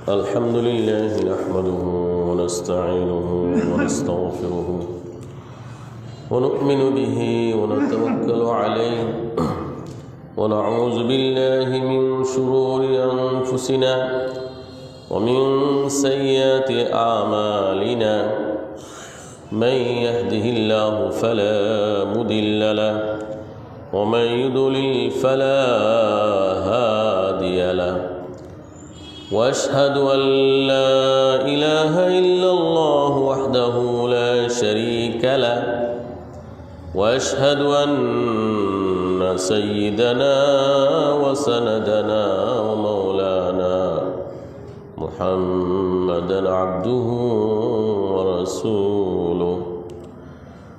الحمد لله نحمده ونستعينه ونستغفره ونؤمن به ونتوكل عليه ونعوذ بالله من شرور أنفسنا ومن سيئات أعمالنا من يهده الله فلا مضل له ومن يضلل فلا هادي له واشهد ان لا اله الا الله وحده لا شريك له واشهد ان سيدنا وسندنا ومولانا محمدا عبده ورسوله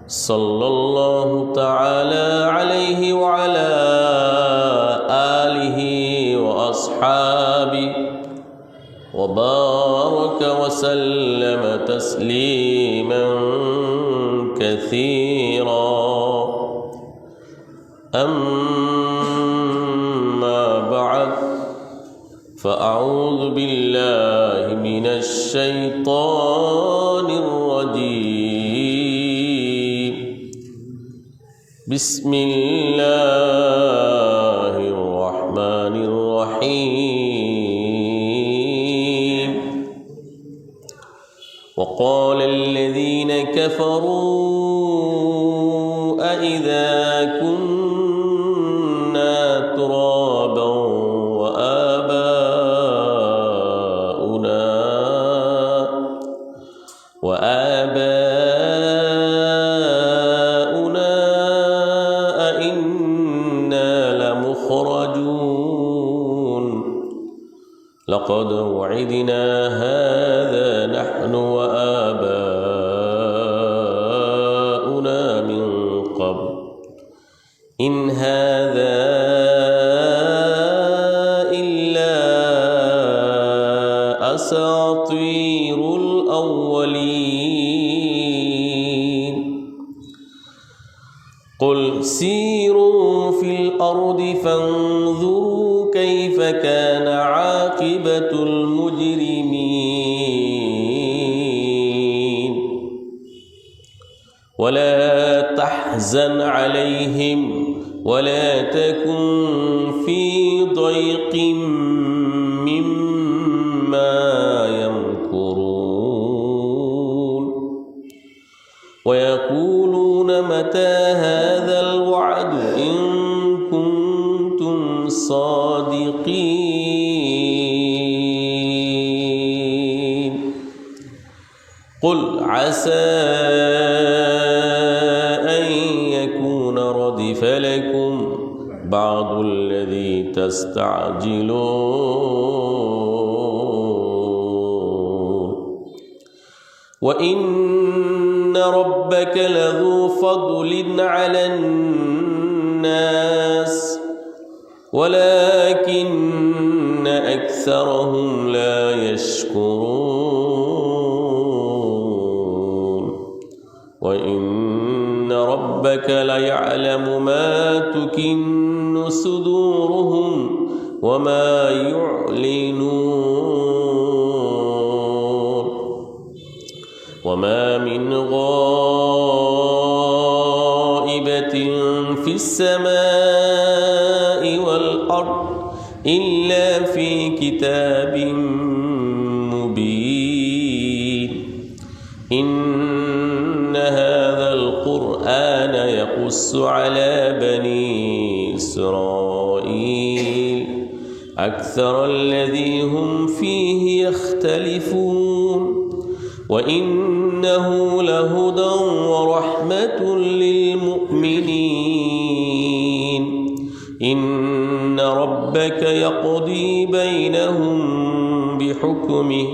صلى الله تعالى عليه وعلى آله وأصحابه وبارك وسلم تسليما كثيرا أما بعد فأعوذ بالله من الشيطان الرجيم بسم الله الرحمن الرحيم وقال الذين كفروا أإذا كنا ترابا وآباؤنا أئنا لمخرجون لقد وعدنا هذا نحن وآباؤنا من قبل إن هذا إلا أساطير الأولين قل سيروا في الأرض فانظروا كيف كان عاقبة المجرمين ولا تحزن عليهم ولا تكن في ضيق مما يمكرون ويقولون متى هذا الوعد إن كنتم صادقين قل عسى أن يكون ردف لكم بعض الذي تستعجلون وإن ربك لذو فضل على الناس ولكن أكثرهم لا يشكرون وإن ربك ليعلم ما تكن صدورهم وما يعلنون وما من غائبة في السماء والأرض إلا في كتاب مبين إن هذا القرآن يقص على بني إسرائيل أكثر الذي هم فيه يختلفون وإنه لهدى ورحمة للمؤمنين إن ربك يقضي بينهم بحكمه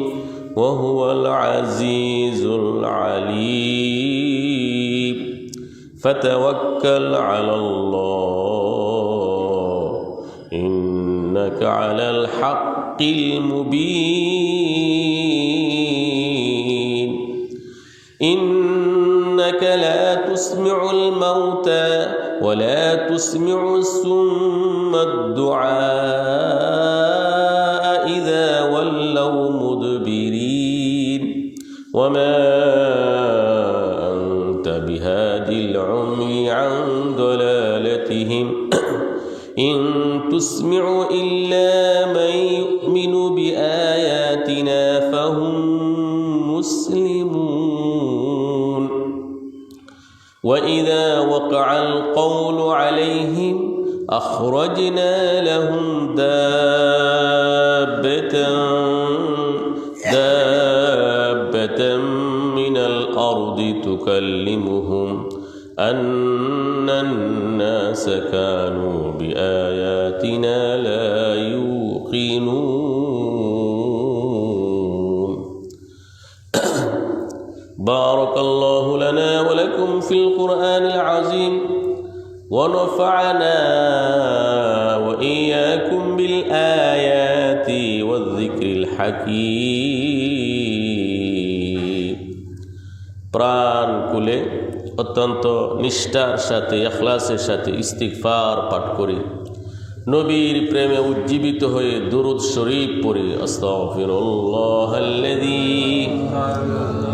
وهو العزيز العليم فتوكل على الله إنك على الحق المبين إنك لا تسمع الموتى ولا تسمع الصم الدعاء إذا ولوا مدبرين وما أنت بهادي العمي عن ضلالتهم إن تسمع إلا من يؤمن بآياتنا فهم مسلمون وإذا وقع القول عليهم أخرجنا لهم دابة من الأرض تكلمهم أن الناس كانوا بآياتنا لا يوقنون بارك الله لنا ولكم في القرآن العظيم ونفعنا وإياكم بالآيات والذكر الحكيم প্রাণ খুলে অত্যন্ত নিষ্ঠার সাথে ইখলাসের সাথে ইস্তিগফার পাঠ করি, নবীর প্রেমে উজ্জীবিত হয়ে দুরূদ শরীফ পড়ি। আস্তাগফিরুল্লাহাল্লাযী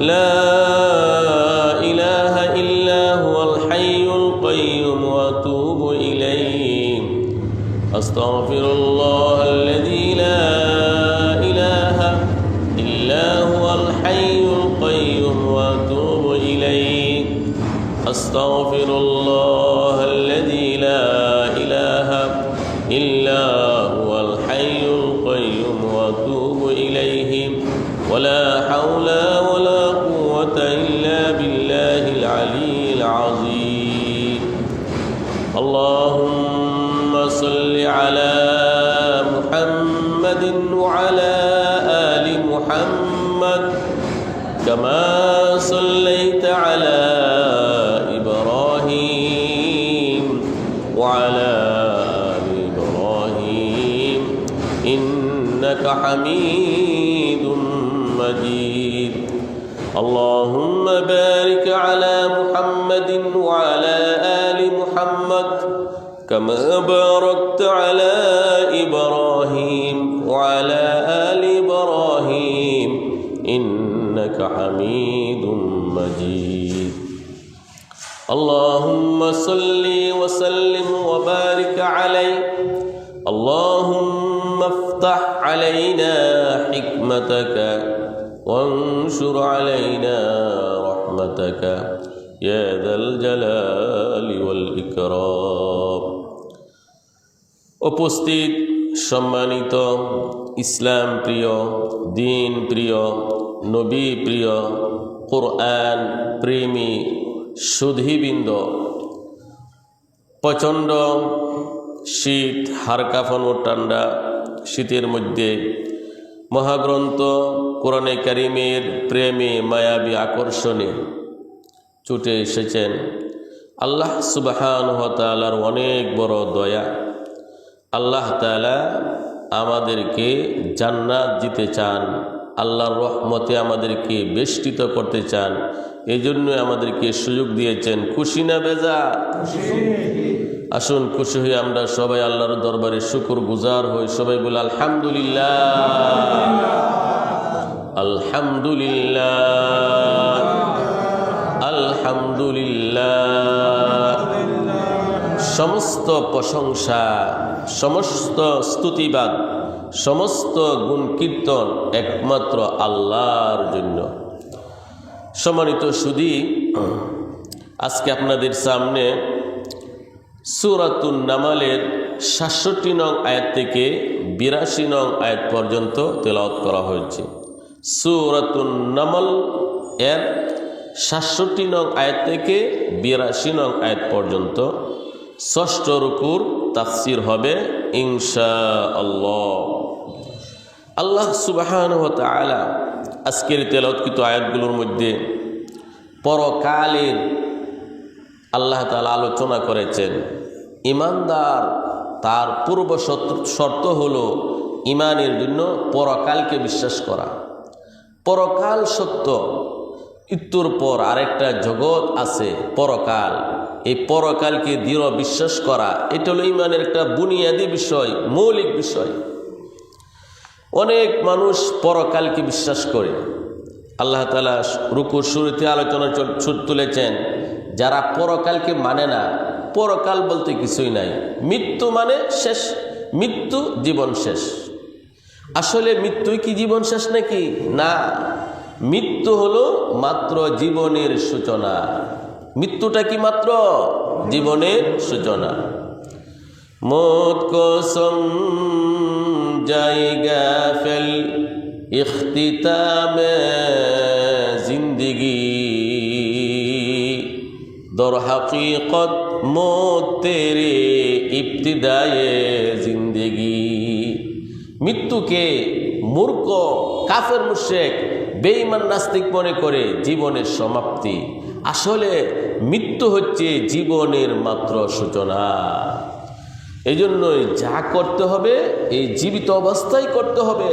লা ইলাহা ইল্লা হুয়াল হাইয়ুল কাইয়্যুম ওয়া আতুবু ইলাইহি আস্তাগফিরুল্লাহাল্লাযী লা ইলাহা ইল্লা হুয়াল হাইয়ুল কাইয়্যুম ওয়া আতুবু ইলাইহি আস্তাগফিরুল্লাহাল্লাযী লা ইলাহা إلا هو الحي القيوم وأتوب إليه ولا حول ولا قوة إلا بالله العلي العظيم اللهم صل على محمد وعلى آل محمد كما صليت على إبراهيم وعلى إنك حميد مجيد اللهم بارك على محمد وعلى آل محمد كما باركت على إبراهيم وعلى آل إبراهيم إنك حميد مجيد اللهم صل وسلم وبارك عليه اللهم افتح علينا حكمتك وانشر علينا رحمتك يا ذا الجلال والإكرام উপস্থিত সম্মানিত ইসলাম প্রিয়, দিন প্রিয়, নবী প্রিয়, কোরআন প্রেমী সুধীবৃন্দ, প্রচণ্ড শীত, হাড় কাঁপানো ঠান্ডা শীতের মধ্যে মহাগ্রন্থ কোরআনে কারিমের প্রেমে মায়াবী আকর্ষণে ছুটে এসেছেন। আল্লাহ সুবহানাহু ওয়া তাআলার অনেক বড় দয়া। আল্লাহ তাআলা আমাদেরকে জান্নাত দিতে চান, আল্লাহর রহমতে আমাদেরকে বেষ্টিত করতে চান, এই জন্য আমাদেরকে সুযোগ দিয়েছেন। খুশি না বেজার? আসুন খুশি হয়ে আমরা সবাই আল্লাহর দরবারে শুকর গুজার হই। সবাই বলে আলহামদুলিল্লাহ, আলহামদুলিল্লাহ, আলহামদুলিল্লাহ। সমস্ত প্রশংসা, সমস্ত স্তুতিবাদ, সমস্ত গুণ কীর্তন একমাত্র আল্লাহর জন্য। সম্মানিত সুধী, আজকে আপনাদের সামনে সূরাতুন নামালের ৬৭ নং আয়াত থেকে ৮২ নং আয়াত পর্যন্ত তেলাওয়াত করা হয়েছে। সূরাতুন নামল এর ৬৭ নং আয়াত থেকে ৮২ নং আয়াত পর্যন্ত ষষ্ঠ রুকুর তাফসির হবে ইনশাআল্লাহ। আল্লাহ সুবহানাহু ওয়া তাআলা আজকের তেলাওয়াতকৃত আয়াতগুলোর মধ্যে পরকালের আল্লাহ তাআলা আলোচনা করেছেন। ইমানদার তার পূর্ব শর্ত হলো ইমানের জন্য পরকালকে বিশ্বাস করা। পরকাল সত্য, মৃত্যুর পর আরেকটা জগৎ আছে পরকাল। এই পরকালকে দৃঢ় বিশ্বাস করা, এটা হলো ঈমানের একটা বুনিয়াদি বিষয়, মৌলিক বিষয়। অনেক মানুষ পরকালকে বিশ্বাস করে। আল্লাহ তাআলা রুকুর শুরুতে আলোচনা তুলেছেন, যারা পরকালকে মানে না, পরকাল বলতে কিছুই নাই, মৃত্যু মানে শেষ, মৃত্যু জীবন শেষ। আসলে মৃত্যুই কি জীবন শেষ নাকি? না, মৃত্যু হলো মাত্র জীবনের সূচনা। মৃত্যুটা কি মাত্র জীবনের সূচনা। মौत को समझाएगा फिल इख्तिताम जिंदगी दर हकीकत मौत तेरे इब्तिदाए जिंदगी। মৃত্যুকে মূর্খ, কাফের, মুশরিক, বেঈমান, নাস্তিক মনে করে জীবনের সমাপ্তি। আসলে মৃত্যু হচ্ছে জীবনের মাত্র সূচনা। এই জন্যই যা করতে হবে এই জীবিত অবস্থায় করতে হবে,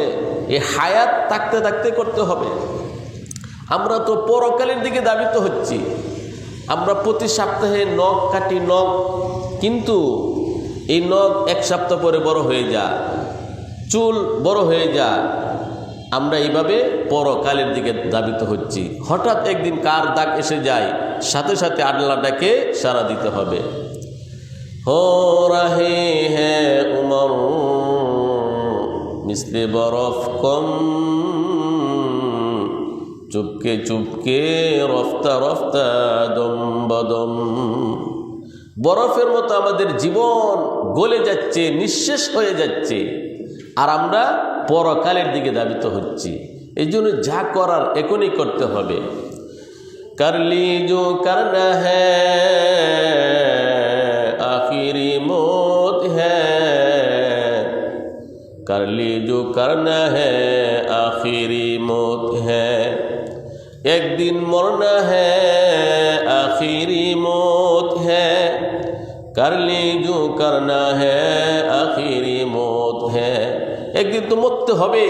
এই হায়াত থাকতে থাকতে করতে হবে। আমরা তো পরকালের দিকে ধাবিত হচ্ছি। আমরা প্রতি সপ্তাহে নখ কাটি, নখ, কিন্তু এই নখ এক সপ্তাহ পরে বড় হয়ে যায়, চুল বড় হয়ে যায়। আমরা এইভাবে পরকালের দিকে ধাবিত হচ্ছি। হঠাৎ একদিন কার দাগ এসে যায়, সাথে সাথে আল্লাহটাকে সাড়া দিতে হবে। हो रहे हैं उमर मिस्ले बरफ कम चुपके चुपके रफ्ता रफ्ता दम बदम। বরফের মতো আমাদের জীবন গলে যাচ্ছে, নিঃশেষ হয়ে যাচ্ছে, আর আমরা পরকালের দিকে ধাবিত হচ্ছি। এই জন্য যা করার এখনই করতে হবে। করলি जो करना है आखिरी मौत है, कर ली जो करना है आखिरी मौत है, एक दिन मरना है आखिरी मौत है, कर ली जो करना है आखिरी मौत है। একদিন তো মরতে হবে,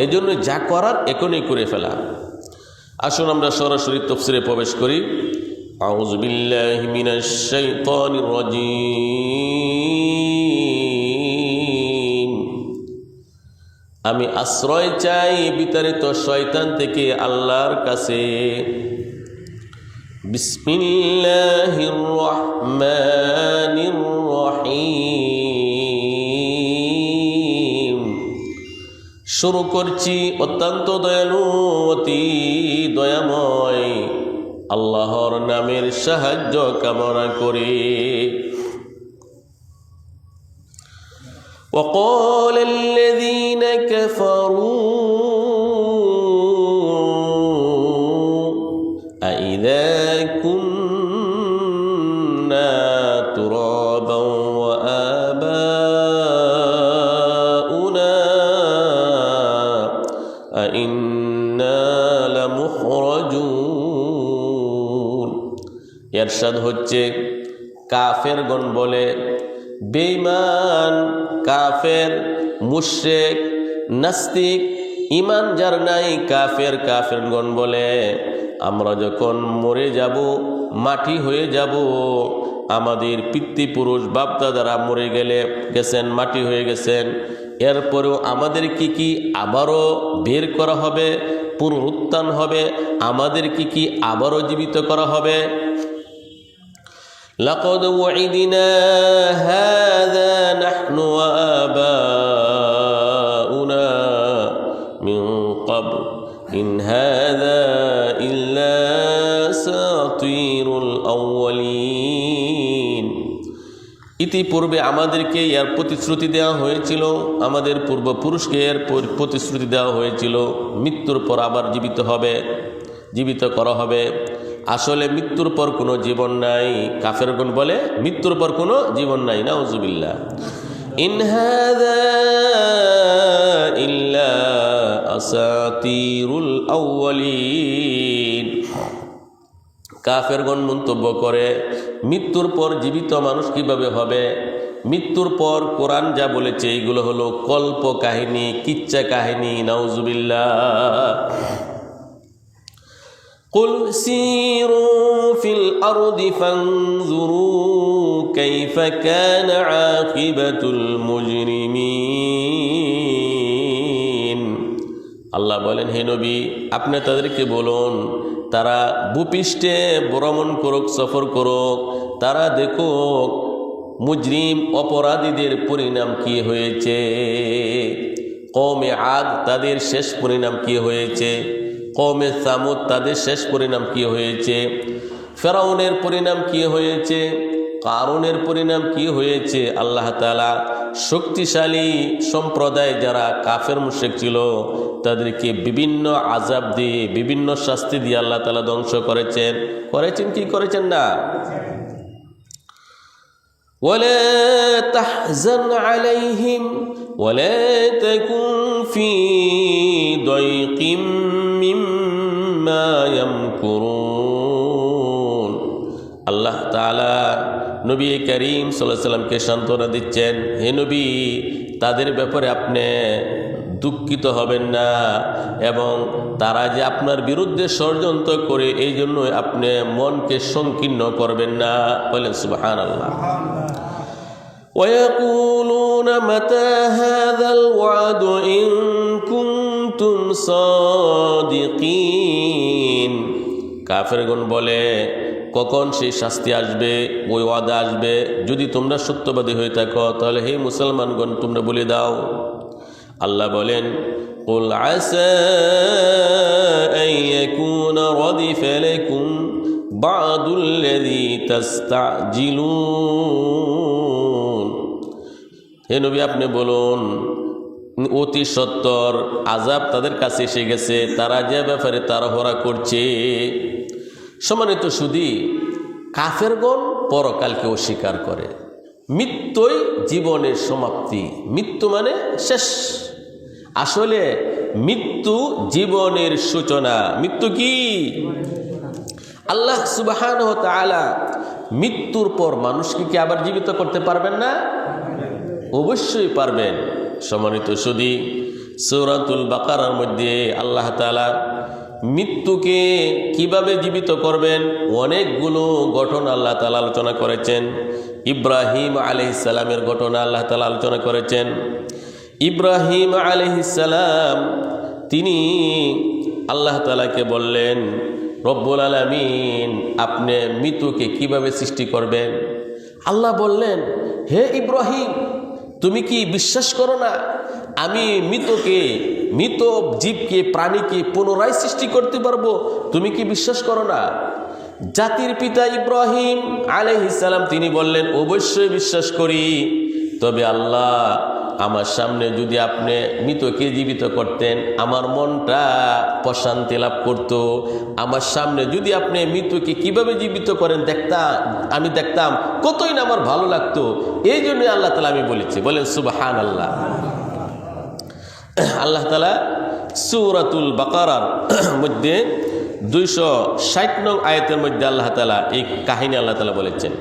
এই জন্য যা করার এখনই করে ফেলা। আসুন আমরা সরাসরি তাফসীরে প্রবেশ করি। আউযু বিল্লাহি মিনাশ শাইতানির রাজীম। আমি আশ্রয় চাই বিতাড়িত শয়তান থেকে আল্লাহর কাছে। বিসমিল্লাহির রহমানির রহিম। শুরু করছি অত্যন্ত দয়ালু, অতি দয়াময় আল্লাহর নামের সাহায্য কামনা করে। وقال الذين كفروا أإذا كنا ترابا وآباؤنا أإنا لمخرجون। ইরশাদ হচ্ছে, কাফেরগণ বলে, বেঈমান, কাফের, মুশরিক, নাস্তিক, ঈমান যার নাই, কাফেরগণ বলে, আমরা যখন মরে যাব, মাটি হয়ে যাব, আমাদের পিতৃপুরুষ বাপদাদারা মরে গেছেন, মাটি হয়ে গেছেন, এরপরেও আমাদের কি আবারও বের করা হবে, পুনরুত্থান হবে, আমাদের কি আবারও জীবিত করা হবে। لقد وعدنا هذا نحن وآباؤنا من قبل إن هذا إلا أساطير الأولين। ইতিপূর্বে আমাদেরকে এর প্রতিশ্রুতি দেওয়া হয়েছিল, আমাদের পূর্বপুরুষকে এর প্রতিশ্রুতি দেওয়া হয়েছিল, মৃত্যুর পর আবার জীবিত করা হবে। আসলে মৃত্যুর পর কোনো জীবন নাই। কাফেরগণ বলে মৃত্যুর পর কোনো জীবন নাই, নাউজুবিল্লাহ। ইন হাযা ইল্লা আসাতিরুল আউয়ালিন। কাফেরগণ মন্তব্য করে, মৃত্যুর পর জীবিত মানুষ কিভাবে হবে? মৃত্যুর পর কোরআন যা বলেছে এইগুলো হলো কল্প কাহিনী, কিচ্ছা কাহিনী, নাউজুবিল্লাহ। কুল সিরু ফিল আরদি ফানজুরু কাইফা কানা আকিবাতুল মুজরিমিন। আল্লাহ বলেন, হে নবী, আপনি তাদেরকে বলুন তারা ভূপৃষ্ঠে ভ্রমণ করুক, সফর করুক, তারা দেখুক মুজরিম অপরাধীদের পরিণাম কি হয়েছে। কওমে আদ তাদের শেষ পরিণাম কি হয়েছে, কওমে সামুদ তাদের শেষ পরিণাম কি হয়েছে, ফেরাউনের পরিণাম কি হয়েছে, কারুনের পরিণাম কি হয়েছে। আল্লাহ তাআলা শক্তিশালী সম্প্রদায় যারা কাফের মুশরিক ছিল তাদেরকে বিভিন্ন আযাব দিয়ে, বিভিন্ন শাস্তি দিয়ে আল্লাহ তাআলা ধ্বংস করেছেন। কি করেছেন না? ওয়ালা তাহজান আলাইহিম ওয়ালা তাকুন ফি দাইকিম মিম্মা ইয়ামকুরুন। আল্লাহ তাআলা নবী করিম সাল্লাল্লাহু আলাইহি সাল্লামকে সান্ত্বনা দিচ্ছেন, হে নবী, তাদের ব্যাপারে আপনি দুঃখিত হবেন না, এবং তারা যে আপনার বিরুদ্ধে ষড়যন্ত্র করে এই জন্য আপনি মনকে সংকীর্ণ করবেন না। বলেন সুবহানাল্লাহ। ويقولون متى هذا الوعد إن كنتم صادقين। কাফেরগণ বলে, কখন সেই শাস্তি আসবে, ওই ওয়াদা আসবে, যদি তোমরা সত্যবাদী হয়ে থাকো তাহলে হে মুসলমানগণ তোমরা বলে দাও। আল্লাহ বলেন, কুল আসা আন ইয়াকুনা রাদিফা লাকুম বা'দুল্লাযী তাস্তাজিলুন। হে নবী, আপনি বলুন অতি সত্বর আযাব তাদের কাছে এসে গেছে, তারা যে ব্যাপারে তাড়াহুড়া করছে। সম্মানিত সুধী, কাফেরগণ পরকালকে অস্বীকার করে। মৃত্যুই জীবনের সমাপ্তি, মৃত্যু মানে শেষ। আসলে মৃত্যু জীবনের সূচনা। মৃত্যু কি? আল্লাহ সুবহানাহু ওয়া তাআলা মৃত্যুর পর মানুষকে কি আবার জীবিত করতে পারবেন না? অবশ্যই পারবেন। সম্মানিত সুধী, সূরাতুল বাকারার মধ্যে আল্লাহ তাআলা মৃত্যুকে কিভাবে জীবিত করবেন অনেকগুলো ঘটনা আল্লাহ তাআলা আলোচনা করেছেন। ইব্রাহিম আলাইহিস সালামের ঘটনা আল্লাহ তাআলা আলোচনা করেছেন। ইব্রাহিম আলাইহিস সালাম তিনি আল্লাহ তাআলাকে বললেন, রব্বুল আলামিন, আপনি মৃত্যুকে কিভাবে সৃষ্টি করবেন? আল্লাহ বললেন, হে ইব্রাহিম, তুমি কি বিশ্বাস করো না আমি মৃত জীবকে, প্রাণীকে পুনরায় সৃষ্টি করতে পারবো? তুমি কি বিশ্বাস করো না? জাতির পিতা ইব্রাহিম আলাইহিস সালাম তিনি বললেন, অবশ্যই বিশ্বাস করি, তবে আল্লাহ আমার সামনে যদি আপনি মৃতকে জীবিত করতেন আমার মনটা প্রশান্তি লাভ করত। আমার সামনে যদি আপনি মৃতকে কিভাবে জীবিত করেন আমি দেখতাম কতই না আমার ভালো লাগতো। এই জন্য আল্লাহ তাআলা আমি বলেছি। বলেন সুবহানাল্লাহ। আল্লাহ তাআলা সূরাতুল বাকারার মধ্যে 260 নং আয়াতের মধ্যে আল্লাহ তাআলা এই কাহিনী আল্লাহ তাআলা বলেছেন,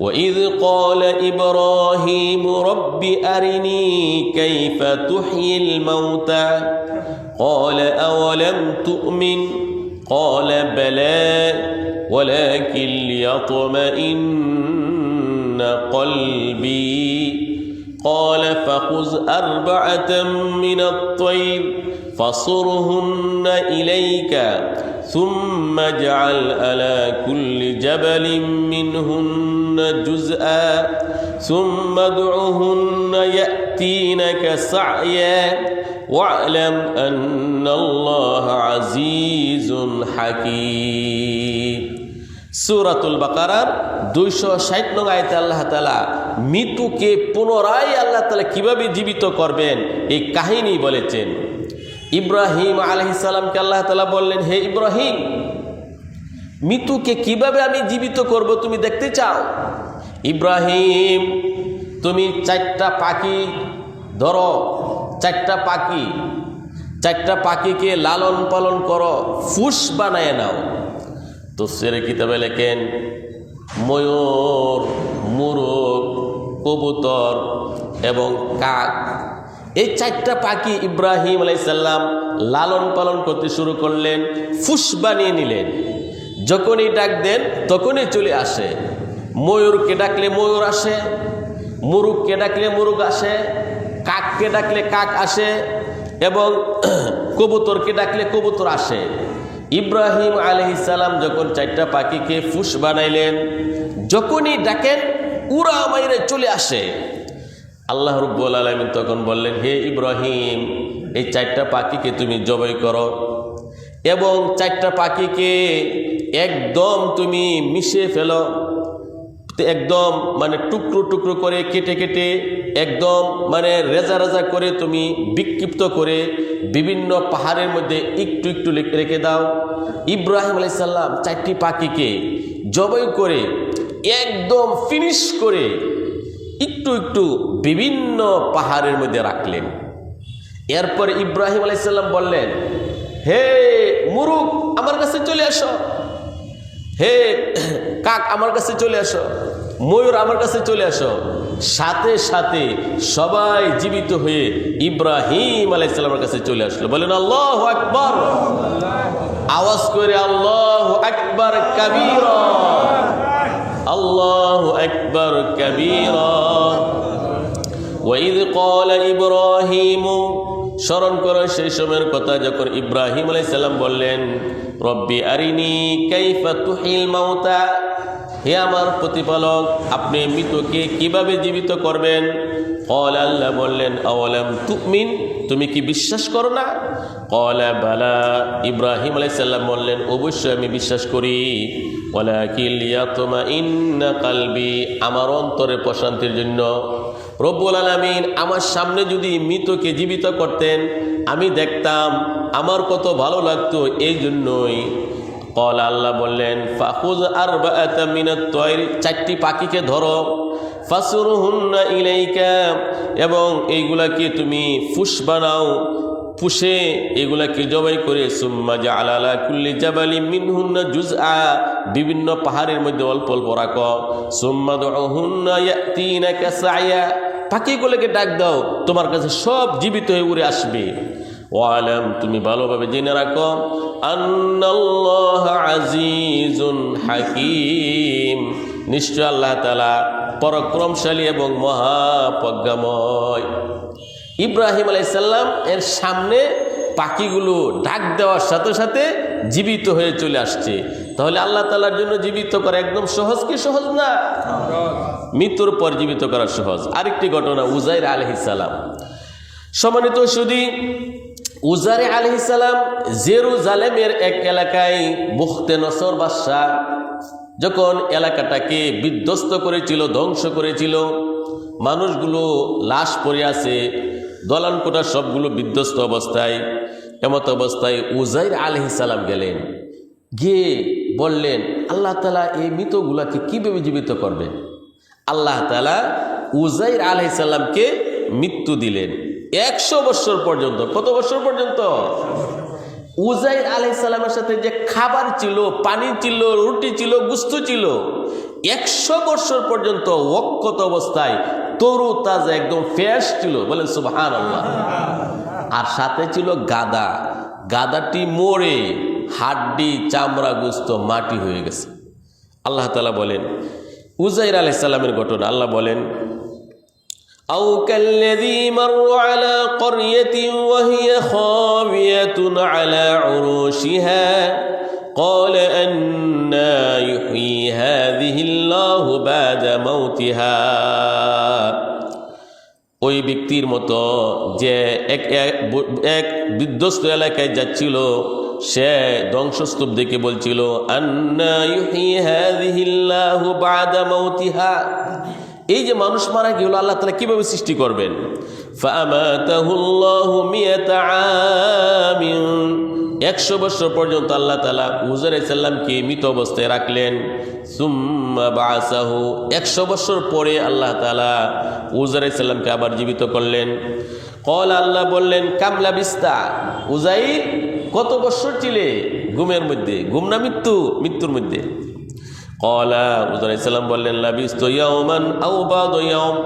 وَإِذْ قَالَ إِبْرَاهِيمُ رَبِّ أَرِنِي كَيْفَ تُحْيِي الْمَوْتَى قَالَ أَوَلَمْ تُؤْمِنْ قَالَ بَلَى وَلَكِنْ لِيَطْمَئِنَّ قَلْبِي قَالَ فَخُذْ 4 مِنَ الطَّيْرِ فَصُرْهُنَّ إِلَيْكَ ثم اجعل على كل جبل منهن جزءا ثم ادعهن يأتينك سعيا واعلم أن الله عزيز حكيم। সূরাতুল বাকারার 260 নং আয়াতে আল্লাহ তাআলা মৃত্যুকে পুনরায় আল্লাহ তাআলা কিভাবে জীবিত করবেন এই কাহিনী বলেছেন। ইব্রাহিম আলাইহিস সালামকে আল্লাহ তাআলা বললেন, হে ইব্রাহিম, মৃত্যুকে কিভাবে আমি জীবিত করব তুমি দেখতে চাও? ইব্রাহিম, তুমি 4টা পাখি ধরো, 4টা পাখিকে লালন পালন করো, ফুস বানায় নাও। তাফসীরে কিতাবে লেখেন, ময়ূর, মোরগ, কবুতর এবং কাক, এই 4টা পাখি ইব্রাহিম আলাইহিস সালাম লালন পালন করতে শুরু করলেন, ফুস বানিয়ে নিলেন। যখনই ডাক দেন তখনই চলে আসে। ময়ূরকে ডাকলে ময়ূর আসে, মুরুগকে ডাকলে মুরুগ আসে, কাককে ডাকলে কাক আসে এবং কবুতরকে ডাকলে কবুতর আসে। ইব্রাহিম আলাইহিস সালাম যখন 4টা পাখিকে ফুস বানাইলেন, যখনই ডাকেন উড়া মাইরে চলে আসে। আল্লাহ রাব্বুল আলামিন তখন বললেন, হে ইব্রাহিম, এই 4টা পাখিকে তুমি জবাই করো এবং 4টা পাখিকে একদম তুমি মিশিয়ে ফেলো, একদম মানে টুকরো টুকরো করে কেটে কেটে একদম মানে রেজা রেজা করে তুমি বিক্ষিপ্ত করে বিভিন্ন পাহাড়ের মধ্যে একটু একটু রেখে দাও। ইব্রাহিম আলাইহিস সালাম 4টি পাখিকে জবাই করে একদম ফিনিশ করে একটু একটু বিভিন্ন পাহাড়ের মধ্যে রাখলেন। এরপর ইব্রাহিম আলাইহিস সালাম বললেন, হে মুরুগ আমার কাছে চলে আসো, হে কাক আমার কাছে চলে আসো, ময়ূর আমার কাছে চলে আসো। সাথে সাথে সবাই জীবিত হয়ে ইব্রাহিম আলাইহিস সালামের কাছে চলে আসলো। বলেন আল্লাহু আকবার, আওয়াজ করে আল্লাহু আকবার কাবীরা, আল্লাহু আকবার কাবীরা। ওয়াইদ ক্বালা ইব্রাহিম, স্মরণ করো সেই সময়ের কথা যখন ইব্রাহিম আলাইহিস সালাম বললেন, রব্বি আরিনি কাইফা তুহিল মাউতা, হে আমার প্রতিপালক, আপনি মৃতকে কিভাবে জীবিত করবেন। ক্বালা, আল্লাহ বললেন, আওয়ালাম তুমিন, তুমি কি বিশ্বাস করো না। ক্বালা বালা, ইব্রাহিম আলাইহিস সালাম বললেন, অবশ্যই আমি বিশ্বাস করি। ওয়ালাকিন লিয়াতমাইন্না কলবি, আমার অন্তরে প্রশান্তির জন্য। রব্বুল আলামিন আমার সামনে যদি মৃতকে জীবিত করতেন আমি দেখতাম আমার কত ভালো লাগতো, এই জন্যই। ক্বালা, আল্লাহ বললেন, ফাখুয আরবাআতা মিনাত তায়র, 4টি পাখিকে ধরো, ফাসুরহুন্না ইলাইকা, এবং এইগুলাকে তুমি ফুস বানাও, ফুসে এগুলাকে জবাই করে, সুম্মা জাআলা আলা কুল্লি জাবালিন মিনহুন্না জুজআ, বিভিন্ন পাহাড়ের মধ্যে অল্প অল্প রাখো, সুম্মা দুহুন্না ইয়াতিনাকা সাইয়া, পাখিগুলোকে ডাক দাও, তোমার কাছে সব জীবিত হয়ে উড়ে আসবে। ওয়ালাম, তুমি ভালোভাবে জেনে রাখো, আন্নাল্লাহা আজিজুন হাকীম, নিশ্চয় আল্লাহ তাআলা পরাক্রমশালী এবং মহাপ্রজ্ঞাময়। ইব্রাহিম আলাইহিস সালাম এর সামনে পাখিগুলো ডাক দেওয়ার সাথে সাথে জীবিত হয়ে চলে আসছে। তাহলে আল্লাহ তাআলার জন্য জীবিত করা একদম সহজ কি সহজ না? মৃত্যুর পর জীবিত করা সহজ। আরেকটি ঘটনা, উজাইর আলাইহিস সালাম। সম্মানিত সুধী, উজাইর আলাইহিস সালাম জেরুজালেমের এক এলাকায় বুখতে নসর বাদশা যখন এলাকাটাকে বিধ্বস্ত করেছিল, ধ্বংস করেছিল, মানুষগুলো লাশ পড়ে আছে, দলানকোটা সবগুলো বিধ্বস্ত অবস্থায়, এমত অবস্থায় উজাইর আলাইহিস সালাম গেলেন, গিয়ে বললেন, আল্লাহ তাআলা এই মৃতগুলাকে কিভাবে জীবিত করবেন। আল্লাহ তাআলা উজাইর আলাইহিস সালামকে মৃত্যু দিলেন 100 বছর পর্যন্ত। কত বছর পর্যন্ত? উজাইর আলাইহিস সালামের সাথে যে খাবার ছিল, পানি ছিল, রুটি ছিল, গোশত ছিল, 100 বছর পর্যন্ত অক্ষত অবস্থায় তরু তাজা একদম ফ্রেশ ছিল। বলেন সুবহানাল্লাহ। আর সাথে ছিল গাদা, গাদাটি মরে হাড্ডি চামড়া গোশত মাটি হয়ে গেছে। আল্লাহ তাআলা বলেন উজাইর আলাইহিস সালামের ঘটনা, আল্লাহ বলেন, আও কাল্লাযী মাররা আলা ক্বরয়াতিন ওয়া হিয়া খাবিয়াতুন আলা উরুশিহা ক্বালা আন্না ইউহয়ী হাযিহিল্লাহু বা'দা মাউতিহা। ওই ব্যক্তির মতো যে এক বিধ্বস্ত এলাকায় যাচ্ছিল, সে ধ্বংসস্তূপ দেখে বলছিল, আন্না ইউহয়ী হাযিহিল্লাহু বা'দা মাউতিহা, এই যে মানুষ মারা গেল আল্লাহ তাআলা কিভাবে সৃষ্টি করবেন। ফাআমাতাহুল্লাহু মিয়াতা আমিন, 100 বছর পর্যন্ত আল্লাহ তাআলা উজাইর আলাইহিস সালামকে মৃত অবস্থায় রাখলেন। সুম্মা বা'সাহু, 100 বছর পরে আল্লাহ তাআলা উজাইর আলাইহিস সালামকে আবার জীবিত করলেন। ক্বালা, আল্লাহ বললেন, কাম লাবিস্তা, উজাইর কত বছর ছিলে ঘুমের মধ্যে? ঘুম না মৃত্যু? মৃত্যুর মধ্যে। ক্বালা, উজাইর আলাইহিস সালাম বললেন, লাবিস্তু ইয়াওমান আও বা'দা ইয়াওম,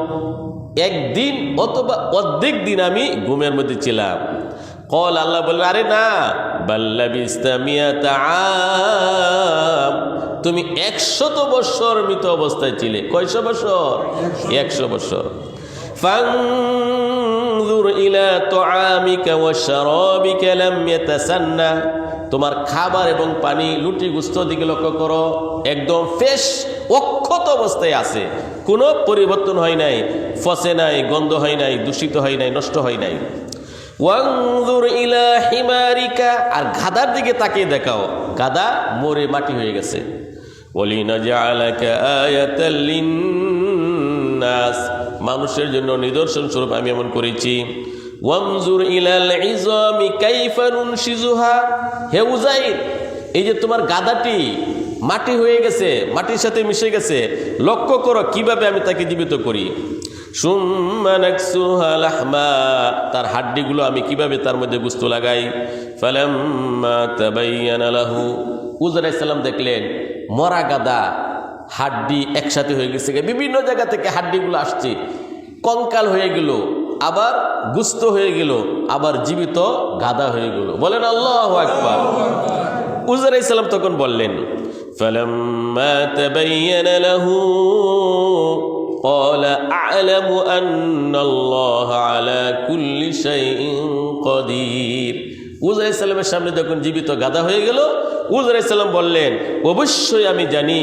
একদিন অথবা অর্ধেক দিন আমি ঘুমের মধ্যে ছিলাম। কল আল্লাহ বললেন, আরে না, বাল্লাবিস্তা মিয়াতা আম, তুমি 100 বছর মৃত অবস্থায় ছিলে। কয়শো বছর? 100 বছর। ফানজুর ইলা তুআমিকা ওয়া শারাবিকা লাম ইয়াতাসান্না, তোমার খাবার এবং পানি, লুটি গুস্ত দিকে লক্ষ্য করো, একদম ফ্রেশ অক্ষত অবস্থায় আছে, কোনো পরিবর্তন হয় নাই, ফসে নাই, গন্ধ হয় নাই, দূষিত হয় নাই, নষ্ট হয় নাই। ওয়ানজুর ইলা হিমারিকা, আর গাধার দিকে তাকিয়ে দেখাও, গাধা মরে মাটি হয়ে গেছে। ওয়ালিনাজআলাকা আয়াতাল লিন্নাস, মানুষের জন্য নিদর্শন স্বরূপ আমি এমন করেছি। ওয়ানজুর ইলাল ইযামি কাইফা নুনশিজুহা, হে উযাইর, এই যে তোমার গাধাটি মাটি হয়ে গেছে, মাটির সাথে মিশে গেছে, লক্ষ্য করো কিভাবে আমি তাকে জীবিত করি। সুম্মা নাকসুহা লাহমা, তার হাড্ডিগুলো আমি কিভাবে তার মধ্যে গোশত লাগাই। ফালাম্মা তাবায়্যানা লাহু, উযাইর আলাইহিস সালাম দেখলেন মরা গাদা হাড্ডি একসাথে হয়ে গেছে, বিভিন্ন জায়গা থেকে হাড্ডিগুলো আসছে, কঙ্কাল হয়ে গেল, আবার গুস্ত হয়ে গেল, আবার জীবিত গাদা হয়ে গেল। বলেন আল্লাহু আকবার। উযাইর আলাইহিস সালাম তখন বললেন, ফালাম্মা তাবায়্যানা লাহু ক্বালা আ'লামু আন্নাল্লাহা আলা কুল্লি শাইইন কাদির। উযাইর আলাইহিস সালামের সামনে যখন জীবিত গাদা হয়ে গেল, উযাইর আলাইহিস সালাম বললেন, অবশ্যই আমি জানি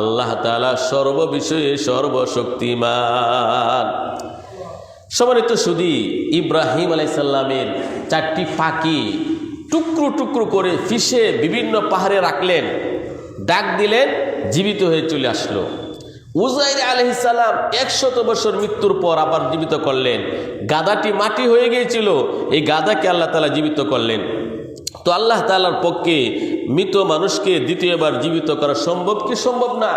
আল্লাহ তাআলা সর্ববিষয়ে সর্বশক্তিমান। সম্মানিত সুধী, ইব্রাহিম আলাইহিস সালামের 4টি পাখি টুকরো টুকরো করে ফিসে বিভিন্ন পাহাড়ে রাখলেন, ডাক দিলেন, জীবিত হয়ে চলে আসলো। উযাইর আলাইহিস সালাম 100 বছর মৃত্যুর পর আবার জীবিত করলেন। গাধাটি মাটি হয়ে গিয়েছিল, এই গাধাকে আল্লাহ তাআলা জীবিত করলেন। তো আল্লাহ তাআলার পক্ষে মৃত মানুষকে দ্বিতীয়বার জীবিত করা সম্ভব কি সম্ভব না?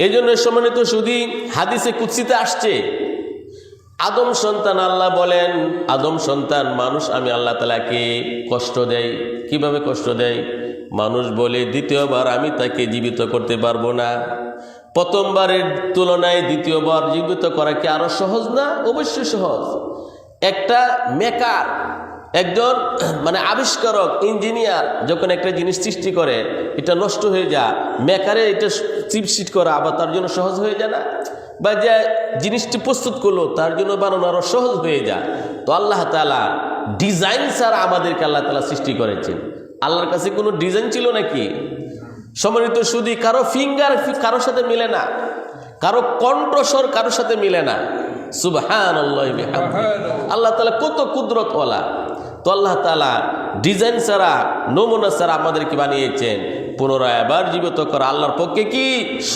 এই জন্য সম্মানিত সুধী, হাদিসে কুদসিতে আসছে, আদম সন্তান আল্লাহ বলেন, আদম সন্তান মানুষ আমি আল্লাহ তাআলাকে কষ্ট দেই। কিভাবে কষ্ট দেয়? মানুষ বলে দ্বিতীয়বার আমি তাকে জীবিত করতে পারবো না। প্রথমবারের তুলনায় দ্বিতীয়বার জীবিত করা কি আরো সহজ না? অবশ্যই সহজ। একটা মেকার, একজন আবিষ্কারক, ইঞ্জিনিয়ার যখন একটা জিনিস সৃষ্টি করে, এটা নষ্ট হয়ে যায়, মেকারে এটা চিপসিট করা আবার তার জন্য সহজ হয়ে যায় না? বা যে জিনিসটি প্রস্তুত করলো তার জন্য বানানো আরো সহজ হয়ে যায়। তো আল্লাহ তাআলা ডিজাইন ছাড়া আমাদেরকে আল্লাহ তাআলা সৃষ্টি করেছেন। আল্লাহর কাছে কোনো ডিজাইন ছিল নাকি? সম্মানিত সুধী, কারো ফিঙ্গার কারোর সাথে মিলে না, কারো কণ্ঠস্বর কারোর সাথে মিলে না। সুবহানাল্লাহি বিহামদিহি, আল্লাহ তাআলা কত কুদরতওয়ালা। তো আল্লাহ তাআলা ডিজাইন ছাড়া, নমুনা ছাড়া আমাদেরকে বানিয়েছেন। পুনরায় আবার জীবিত করা আল্লাহর পক্ষে কি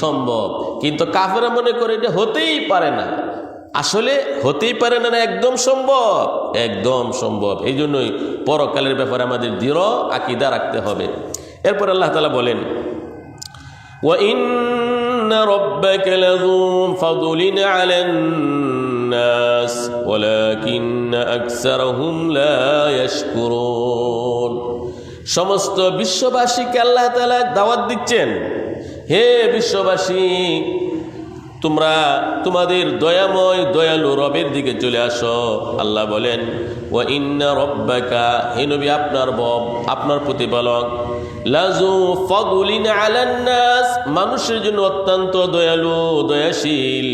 সম্ভব? কিন্তু কাফেররা মনে করে এটা হতেই পারে না। আসলে হতেই পারে না, একদম সম্ভব, একদম সম্ভব। এই জন্যই পরকালের ব্যাপারে আমাদের দৃঢ় আকীদা রাখতে হবে। এরপর আল্লাহ তাআলা বলেন, ওয়া ইন্না রাব্বাকা লাযু ফাদলিন আলান নাস ওয়ালাকিন্না আকসারহুম লা ইয়াশকুরুন। সমস্ত বিশ্ববাসীকে আল্লাহ তাআলা দাওয়াত দিচ্ছেন, হে বিশ্ববাসী, তোমরা তোমাদের দয়াময় দয়ালু রবের দিকে চলে আসো। আল্লাহ বলেন, ওয়া ইন্না রাব্বাকা, হে নবী আপনার রব, আপনার প্রতিপালক, লাযু ফাদলিন আলান নাস, মানুষের জন্য অত্যন্ত দয়ালু, দয়াশীল।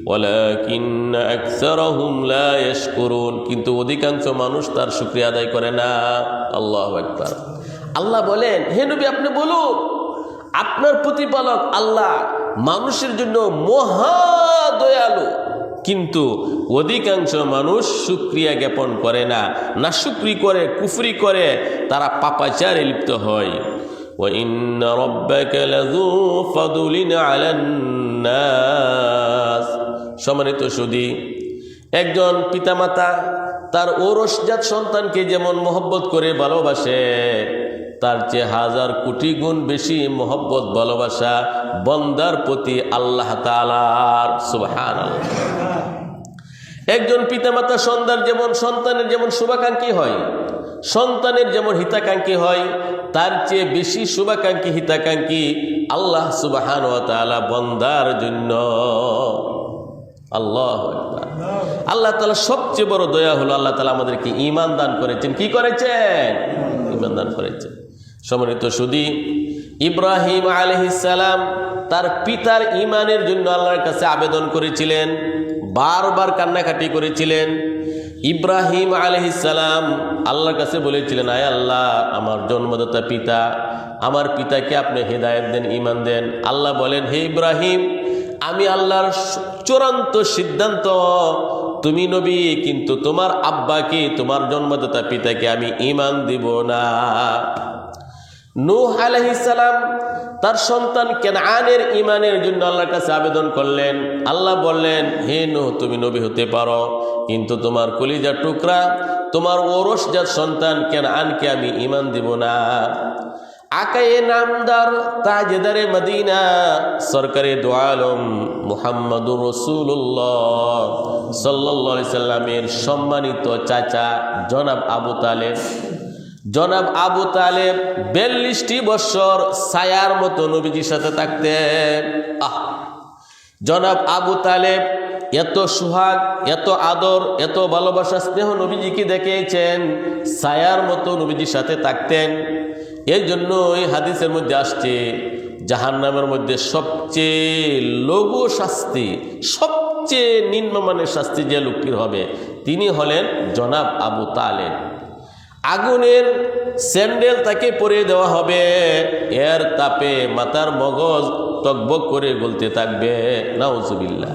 ওয়ালাকিন্না আকসারহুম লা ইয়াশকুরুন, কিন্তু অধিকাংশ মানুষ তার শুকরিয়া আদায় করে না। আল্লাহু আকবার। আল্লাহ বলেন, হে নবী আপনি বলুন, আপনার প্রতিপালক আল্লাহ মানুষের জন্য মহা দয়ালু, কিন্তু অধিকাংশ মানুষ শুকরিয়া জ্ঞাপন করে না, নাশুকরি করে, কুফরি করে, তারা পাপাচারে লিপ্ত হয়। ওয়া ইন্না রাব্বাকা লাযু ফাদলিন আলান নাস। সম্মানিত সুধী, একজন পিতামাতা তার ঔরসজাত সন্তানকে যেমন মহব্বত করে ভালোবাসে, তার চেয়ে হাজার কোটি গুণ বেশি মহব্বত ভালোবাসা বান্দার প্রতি আল্লাহ তাআলার। সুবহানাল্লাহ। একজন পিতামাতা সন্তানের যেমন শুভাকাঙ্ক্ষী হয়, সন্তানের যেমন হিতাকাঙ্ক্ষী হয়, তার চেয়ে বেশি শুভাকাঙ্ক্ষী, হিতাকাঙ্ক্ষী আল্লাহ সুবহানাহু ওয়া তাআলা বান্দার জন্য। আল্লাহু আকবার। আল্লাহ তাআলা সবচেয়ে বড় দয়া হলো আল্লাহ তাআলা আমাদেরকে ঈমান দান করেছেন। কি করেছেন? ঈমান দান করেছেন। সম্মানিত সুধী, ইব্রাহিম আলাইহিস সালাম তার পিতার ঈমানের জন্য আল্লাহর কাছে আবেদন করেছিলেন, বারবার কান্নাকাটি করেছিলেন। ইব্রাহিম আলাইহিস সালাম আল্লাহর কাছে বলেছিলেন, আয় আল্লাহ, আমার জন্মদাতা পিতা, আমার পিতাকে আপনি হেদায়েত দেন, ঈমান দেন। আল্লাহ বলেন, হে ইব্রাহিম, আমি আল্লাহর চূড়ান্ত সিদ্ধান্ত, তুমি নবী, কিন্তু তোমার আব্বাকে, তোমার জন্মদাতা পিতাকে আমি ঈমান দিব না। নূহ আলাইহিস সালাম তার সন্তান কেনআনের ঈমানের জন্য আল্লাহর কাছে আবেদন করলেন। আল্লাহ বললেন, হে নূহ, তুমি নবী হতে পারো, কিন্তু তোমার কলিজার টুকরা, তোমার ওরসজাত সন্তান কেনআনকে আমি ঈমান দিব না। আকায়ে নামদার, তাজদারে মদিনা, সরকারে দু আলম মুহাম্মদুর রাসূলুল্লাহ সাল্লাল্লাহু আলাইহি সাল্লামের সম্মানিত চাচা জনাব আবু তালেব, জনাব আবু তালেব 42টি বছর ছায়ার মতো নবীজির সাথে থাকতেন। জনাব আবু তালেব এত সুহাগ, এত আদর, এত ভালোবাসা, স্নেহ নবীজিকে দেখিয়েছেন, ছায়ার মতো নবীজির সাথে থাকতেন। এই জন্য এই হাদিসের মধ্যে আসছে, জাহান্নামের মধ্যে সবচেয়ে লঘু শাস্তি, সবচেয়ে নিম্নমানের শাস্তি যে লোকটির হবে, তিনি হলেন জনাব আবু তালেব। আগুনের স্যান্ডেল তাকে পরিয়ে দেওয়া হবে, এর তাপে মাথার মগজ টকবক করে গলতে থাকবে। নাউজুবিল্লাহ।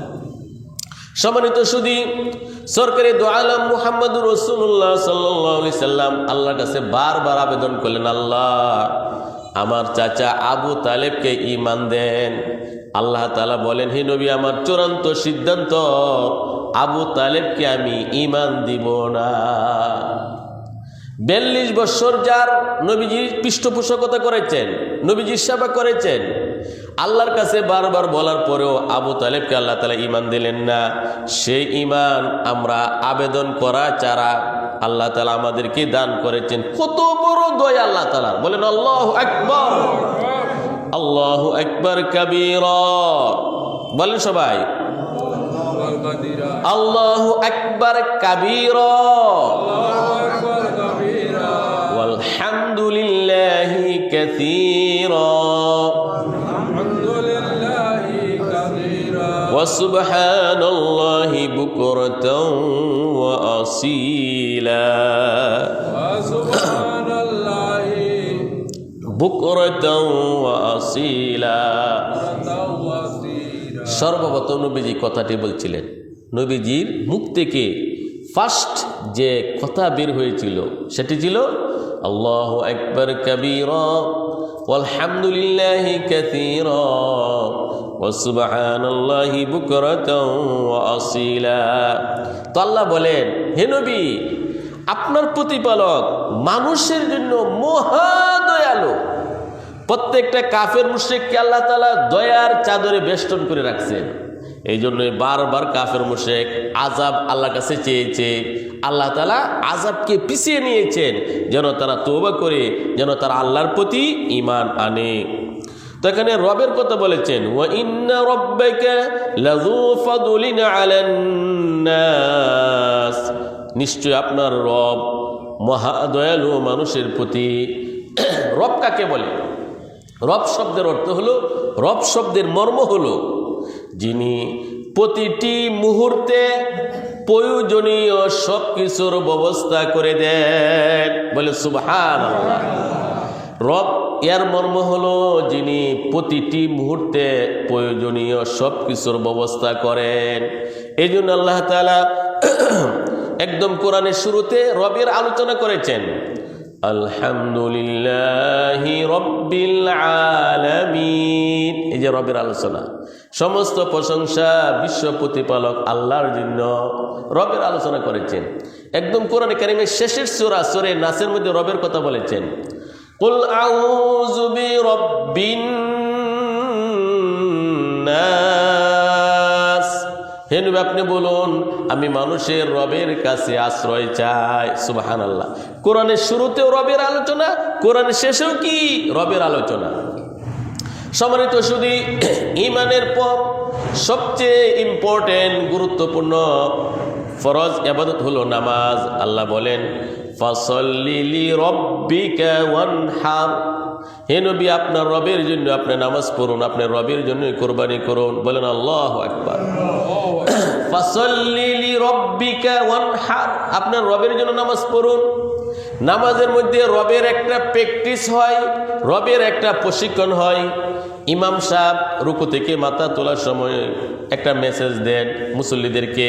সম্মানিত সুধী, সরকারে দু আলম মুহাম্মদুর রাসূলুল্লাহ সাল্লাল্লাহু আলাইহি সাল্লাম আল্লাহর কাছে বারবার আবেদন করলেন, আল্লাহ, আমার চাচা আবু তালেবকে ঈমান দেন। আল্লাহ তাআলা বলেন, হে নবী, আমার চূড়ান্ত সিদ্ধান্ত, আবু তালেবকে আমি ঈমান দিব না। 42 বছর যার নবীজির পৃষ্ঠপোষকতা করেছেন, নবীজির সেবা করেছেন, আল্লাহর কাছে বারবার বলার পরেও আবু তালেবকে আল্লাহ তাআলা ঈমান দিলেন না। সেই ঈমান আমরা আবেদন করা ছাড়া আল্লাহ তাআলা আমাদেরকে দান করেছেন। কত বড় দয়া আল্লাহ তাআলার! বলেন আল্লাহু আকবার। আল্লাহু আকবার কাবীরা। বলেন সবাই, আল্লাহু আকবার কাবীরা, আলহামদুলিল্লাহি কাসীরা, ওয়া সুবহানাল্লাহি বুকরাতাও ওয়া আসীলা, বুকরাতাও ওয়া আসীলা। সর্বপ্রথম নবীজি কথাটি বলছিলেন, নবীজির মুখ থেকে ফার্স্ট যে কথা বের হয়েছিল সেটি ছিল আল্লাহু আকবার কাবীরা, ওয়ালহামদুলিল্লাহি কাসীরা, ওয়া সুবহানাল্লাহি বুকরাতাও ওয়া আসীলা। তো আল্লাহ বলেন, হে নবী, আপনার প্রতিপালক মানুষের জন্য মহা দয়ালু। প্রত্যেকটা কাফের মুশরিককে আল্লাহ তাআলা দয়ার চাদরে বেষ্টন করে রাখছেন। এই জন্যই বারবার কাফের মুশরিক আযাব আল্লাহর কাছে চেয়েছে, আল্লাহ তাআলা আযাবকে পিছিয়ে নিয়েছেন, যেন তারা তওবা করে, যেন তারা আল্লাহর প্রতি ঈমান আনে। তো এখানে রবের কথা বলেছেন, ওয়া ইন্না রাব্বাকা লাযু ফাদলিন আলান নাস, নিশ্চয় আপনার রব মহা দয়ালু মানুষের প্রতি। রব কাকে বলে? রব শব্দের অর্থ হলো, রব শব্দের মর্ম হলো যিনি প্রতিটি মুহূর্তে প্রয়োজনীয় সব কিছুর ব্যবস্থা করে দেন। বলে সুবহানাল্লাহ। রব এর মর্ম হলো যিনি প্রতিটি মুহূর্তে প্রয়োজনীয় সব কিছুর ব্যবস্থা করেন। এই জন্য আল্লাহ তাআলা একদম কোরআনের শুরুতে রবের আলোচনা করেছেন, আলহামদুলিল্লাহি রাব্বিল আলামিন। এই যে রবের আলোচনা, সমস্ত প্রশংসা বিশ্ব প্রতিপালক আল্লাহর জন্য। রবের আলোচনা করেছেন। একদম কোরআনে কারীমের শেষের সূরা সূরা নাসের মধ্যে রবের কথা বলেছেন, কুল আউযু বিরাব্বিন নাস। হে নবী, আপনি বলুন, আমি মানুষের রবের কাছে আশ্রয় চাই। সুবহানাল্লাহ। কোরআনের শুরুতেও রবের আলোচনা, কোরআনের শেষেও কি রবের আলোচনা। সম্মানিত শুধু ঈমানের পর সবচেয়ে ইম্পর্টেন্ট গুরুত্বপূর্ণ ফরজ ইবাদত হলো নামাজ। আল্লাহ বলেন ফাসাল্লি লিরাব্বিকা ওয়ানহার, হে নবী আপনার রবের জন্য আপনি নামাজ পড়ুন, আপনার রবের জন্য কুরবানি করুন। বলেন আল্লাহু আকবার। ফাসাল্লি লিরাব্বিকা ওয়ানহার, আপনার রবের জন্য নামাজ পড়ুন। নামাজের মধ্যে রবের একটা প্র্যাকটিস হয়, রবের একটা প্রশিক্ষণ হয়। ইমাম সাহেব রুকু থেকে মাথা তোলার সময় একটা মেসেজ দেন মুসল্লিদেরকে,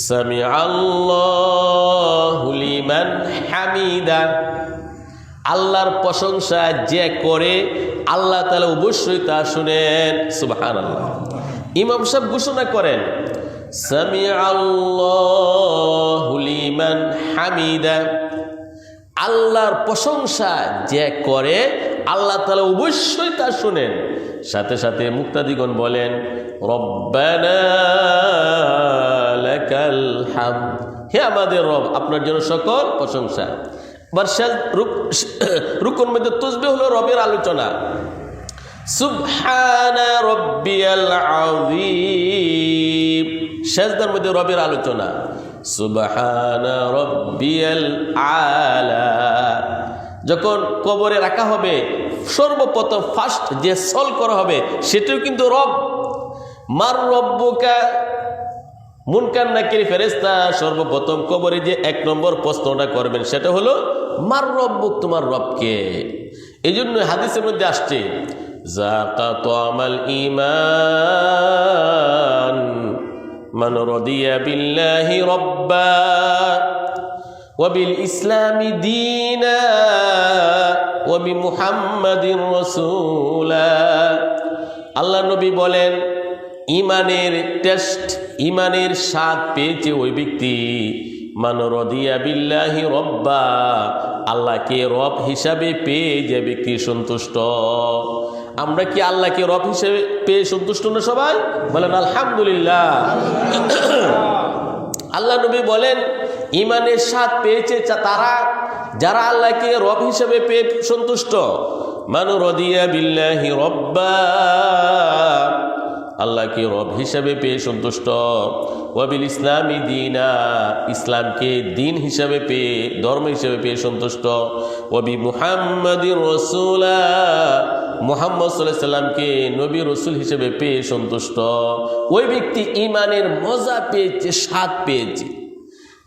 সামি আল্লাহু লিমান হামিদা, আল্লাহর প্রশংসা যে করে আল্লাহ তাআলা অবশ্যই তা শুনেন। সুবহানাল্লাহ। ইমাম সাহেব ঘোষণা করেন সামি আল্লাহু লিমান হামিদা, আল্লাহর প্রশংসা যে করে আল্লাহ তাআলা অবশ্যই তা শুনেন। সাথে সাথে মুক্তাদিগণ বলেন রব্বানা লাকাল হামদ, হে আমাদের রব আপনার জন্য সকল প্রশংসা। রুকুর মধ্যে তাসবিহ হলো রবের আলোচনা, সুবহানা রাব্বিয়াল আযীম। সিজদার মধ্যে রবের আলোচনা, সুবহানা রাব্বিয়াল আলা। যখন কবরে রাখা হবে সর্বপ্রথম ফার্স্ট যে সল করা হবে সেটাও কিন্তু রব। মার রব্বুকা, মুনকার নাকির ফেরেশতা সর্বপ্রথম কবরে যে 1 নম্বর প্রশ্নটা করবেন সেটা হলো মার রব্বুক, তোমার রবকে। এই জন্য হাদিসের মধ্যে আসছে যাকা তামাল ঈমান মান রাদিয়া বিল্লাহি রাব্বা ওয়া বিল ইসলামি দীনা ওয়া বি মুহাম্মাদির রাসূলা। আল্লাহ নবী বলেন ইমানের টেস্ট, ইমানের স্বাদ পেয়েছে ওই ব্যক্তি মান রাদিয়া বিল্লাহি রাব্বা, আল্লাহকে রব হিসাবে পেয়ে যে ব্যক্তি সন্তুষ্ট। আমরা কি আল্লাহকে রব হিসেবে পেয়ে সন্তুষ্ট না সবাই? বলেন আলহামদুলিল্লাহ। আল্লাহ নবী বলেন ইমানের স্বাদ পেয়েছে তারা যারা আল্লাহকে রব হিসেবে পেয়ে সন্তুষ্ট। মান রাদিয়া বিল্লাহি রাব্বা, আল্লাহকে রব হিসাবে পেয়ে সন্তুষ্ট। ওয়া বিল ইসলামি দীনা, ইসলামকে দিন হিসাবে পেয়ে, ধর্ম হিসাবে পেয়ে সন্তুষ্ট। ওয়া বি মুহাম্মাদির রাসূলা, মুহাম্মদ সাল্লাল্লাহু আলাইহি সাল্লামকে নবী রাসূল হিসেবে পেয়ে সন্তুষ্ট। ওই ব্যক্তি ইমানের মজা পেয়েছে, স্বাদ পেয়েছে।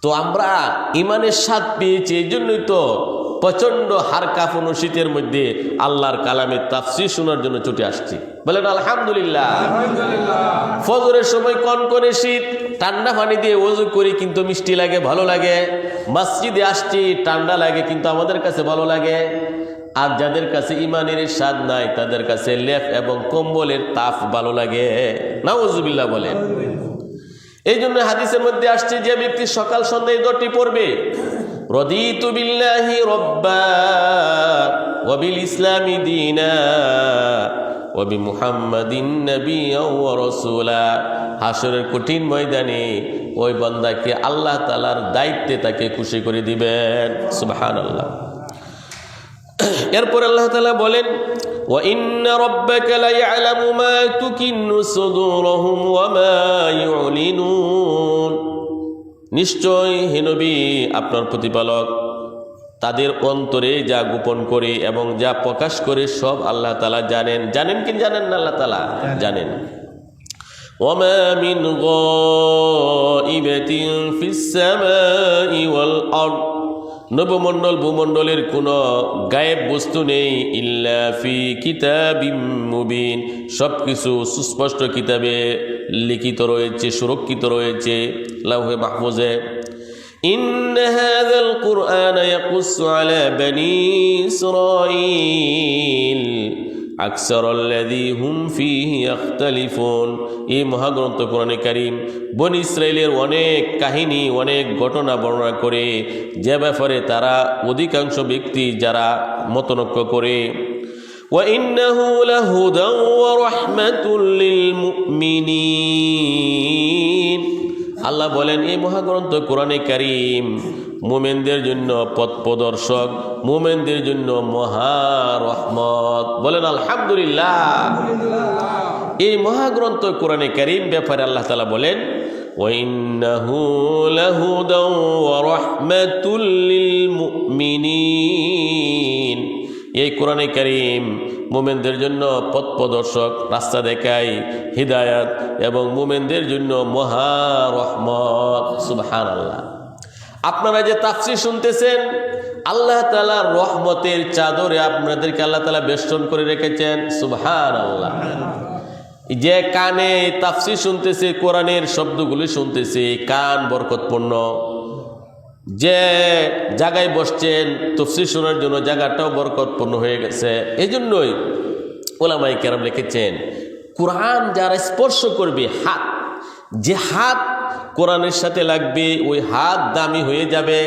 তো আমরা ইমানের স্বাদ পেয়েছি, এই জন্যই তো প্রচন্ড হার কাঁপানো শীতের মধ্যে আল্লাহর কালামের তাফসীর শোনার জন্য ছুটে আসছি। বলেন আলহামদুলিল্লাহ। ফজরের সময় কনকনে শীত, ঠান্ডা পানি দিয়ে ওযু করি কিন্তু মিষ্টি লাগে, ভালো লাগে। মসজিদে আসছি ঠান্ডা লাগে কিন্তু আমাদের কাছে ভালো লাগে। আর যাদের কাছে ইমানের স্বাদ নাই তাদের কাছে লেপ এবং কম্বলের তাপ ভালো লাগে। নাউজুবিল্লাহ বলেন। এই জন্য হাদিসের মধ্যে আসছে যে ব্যক্তি সকাল সন্ধ্যায় দোটি পড়বে, রাদিতু বিল্লাহি রাব্বা ওয়া বিল ইসলামি দীনা ওয়া বি মুহাম্মাদিন নাবিয়্যাও ওয়া রাসূলা, হাসরের কঠিন ময়দানে ওই বান্দাকে আল্লাহ তাআলার দায়িত্বে তাকে খুশি করে দিবেন। সুবহানাল্লাহ। এরপর আল্লাহ তাআলা বলেন ওয়া ইন্না রাব্বাকা লা ইয়ালামু মা তুকিন্নু সুদুরুহুম ওয়া মা ইউলিনুন, নিশ্চয় হে নবী আপনার প্রতিপালক তাদের অন্তরে যা গোপন করে এবং যা প্রকাশ করে সব আল্লাহ তাআলা জানেন। জানেন কি জানেন না? আল্লাহ তাআলা জানেন। ওয়া মা মিন গায়িবাতিন ফিস সামাই ওয়াল আরদ, নবমণ্ডল ভূমণ্ডলের কোনো গায়েব বস্তু নেই। ইল্লা ফি কিতাবিম মুবিন, সব কিছু সুস্পষ্ট কিতাবে লিখিত রয়েছে, সুরক্ষিত রয়েছে লাউহে মাহফুজে। ইন্না হাযাল কুরআন ইয়াকুসসু আলা বনি ইসরাঈল আকসারাল্লাযী হুম ফীহি ইখতালিফুন, এই মহাগ্রন্থ কোরআনে কারীম বনি ইসরাইলের অনেক কাহিনী, অনেক ঘটনা বর্ণনা করে যে ব্যাপারে তারা অধিকাংশ ব্যক্তি যারা মতনৈক্য করে। ওয়া ইন্নাহু লাহুদাও ওয়া রাহমাতুল লিল মুমিনিন, আল্লাহ বলেন এই মহাগ্রন্থ কোরআনে কারীম মুমিনদের জন্য পথ প্রদর্শক, মুমিনদের জন্য মহা রহমত। বলেন আলহামদুলিল্লাহ। এই মহাগ্রন্থ কোরআনে কারীম ব্যাপারে আল্লাহ তাআলা বলেন ওয়াইন্নাহু লাহুদাও ওয়া রাহমাতুল লিল মুমিনিন। এই কোরআনে কারীম মুমিনদের জন্য পথ প্রদর্শক, রাস্তা দেখায়, হিদায়াত এবং মুমিনদের জন্য মহা রহমত। সুবহানাল্লাহ। আপনারা যে তাফসীর শুনতেছেন, আল্লাহ তাআলার রহমতের চাদরে আপনাদেরকে আল্লাহ তাআলা বেষ্টন করে রেখেছেন। সুবহানাল্লাহ। যে কানে তাফসীর শুনতেছে, কোরআনের শব্দগুলি শুনতেছে, কান বরকতপূর্ণ। যে জায়গায় বসছেন তাফসীর শোনার জন্য, জায়গাটাও বরকতপূর্ণ হয়ে গেছে। এই জন্যই উলামায়ে কেরাম লিখেছেন, কোরআন যারা স্পর্শ করবে, হাত, যে হাত কোরআনের সাথে লাগবে ওই হাত দামি হয়ে যাবে।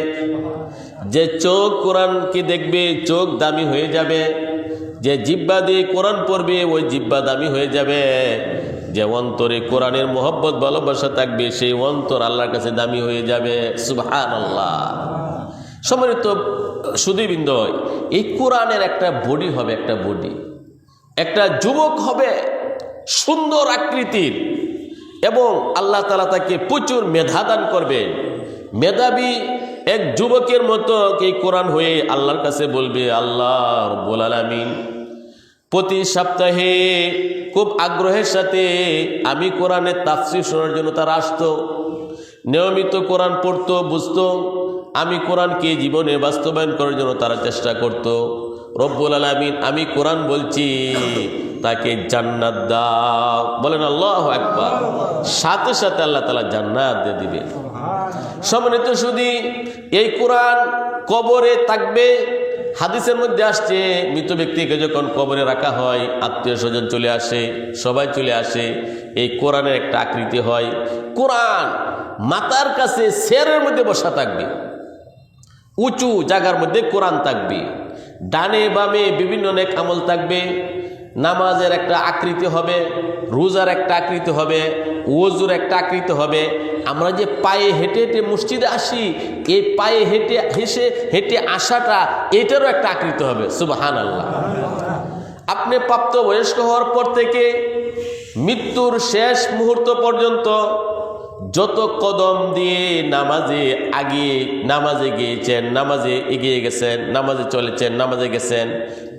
যে চোখ কোরআনকে দেখবে, চোখ দামি হয়ে যাবে। যে জিহ্বা দিয়ে কোরআন পড়বে ওই জিহ্বা দামি হয়ে যাবে। যে অন্তরে কোরআনের মোহব্বত ভালোবাসা থাকবে সেই অন্তর আল্লাহর কাছে দামি হয়ে যাবে। সুবহানাল্লাহ। সম্মানিত সুধীবৃন্দ, এই কোরআনের একটা বডি হবে, একটা বডি, একটা যুবক হবে সুন্দর আকৃতির, এবং আল্লাহ তাআলা তাকে প্রচুর মেধা দান করবেন। মেধাবী এক যুবকের মতো এই কোরআন হয়ে আল্লাহর কাছে বলবে, আল্লাহ রাব্বুল আলামিন, প্রতি সপ্তাহে খুব আগ্রহের সাথে আমি কোরআনের তাফসীর শোনার জন্য তারা আসতো, নিয়মিত কোরআন পড়তো, বুঝতো। আমি কোরআনকে জীবনে বাস্তবায়ন করার জন্য তারা চেষ্টা করত। রব্বুল আলামিন, আমি কোরআন বলছি, তাকে জান্নাত দাও। বলেন আল্লাহু আকবার। সাথে সাথে আল্লাহ তাআলা জান্নাত দিয়ে দিবে। সম্মানিত সুধী, এই কোরআন কবরে থাকবে। হাদিসের মধ্যে আসছে, মৃত ব্যক্তিকে যখন কবরে রাখা হয়, আত্মীয় স্বজন চলে আসে, সবাই চলে আসে, এই কোরআনের একটা আকৃতি হয়। কোরআন মাথার কাছে সেরের মধ্যে বসা থাকবে, উঁচু জায়গার মধ্যে কোরআন থাকবে। ডানে বামে বিভিন্ন নেক আমল থাকবে। নামাজের একটা আকৃতি হবে, রোজার একটা আকৃতি হবে, ওযুর একটা আকৃতি হবে। আমরা যে পায়ে হেঁটে হেঁটে মসজিদে আসি, এই পায়ে হেঁটে আসাটা, এটারও একটা আকৃতি হবে। সুবহানাল্লাহ। আপনি প্রাপ্তবয়স্ক হওয়ার পর থেকে মৃত্যুর শেষ মুহূর্ত পর্যন্ত যত কদম দিয়ে নামাজে গিয়েছেন, নামাজে এগিয়ে গেছেন, নামাজে চলেছেন, নামাজে গেছেন,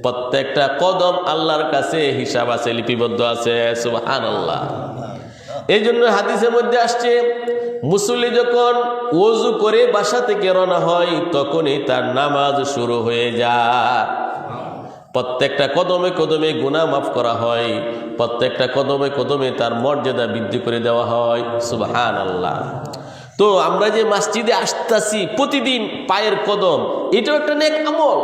প্রত্যেকটা কদম আল্লাহর কাছে হিসাব আছে, লিপিবদ্ধ আছে। সুবহানাল্লাহ। এই জন্য হাদিসের মধ্যে আসছে, মুসল্লি যখন ওযু করে বাসা থেকে রওনা হয়, তখনই তার নামাজ শুরু হয়ে যায়। প্রত্যেকটা কদমে কদমে গুনাহ মাফ করা হয়, প্রত্যেকটা কদমে কদমে তার মর্যাদা বৃদ্ধি করে দেওয়া হয়। সুবহানাল্লাহ। তো আমরা যে মসজিদে আসতেছি প্রতিদিন, পায়ের কদম, এটাও একটা নেক আমল।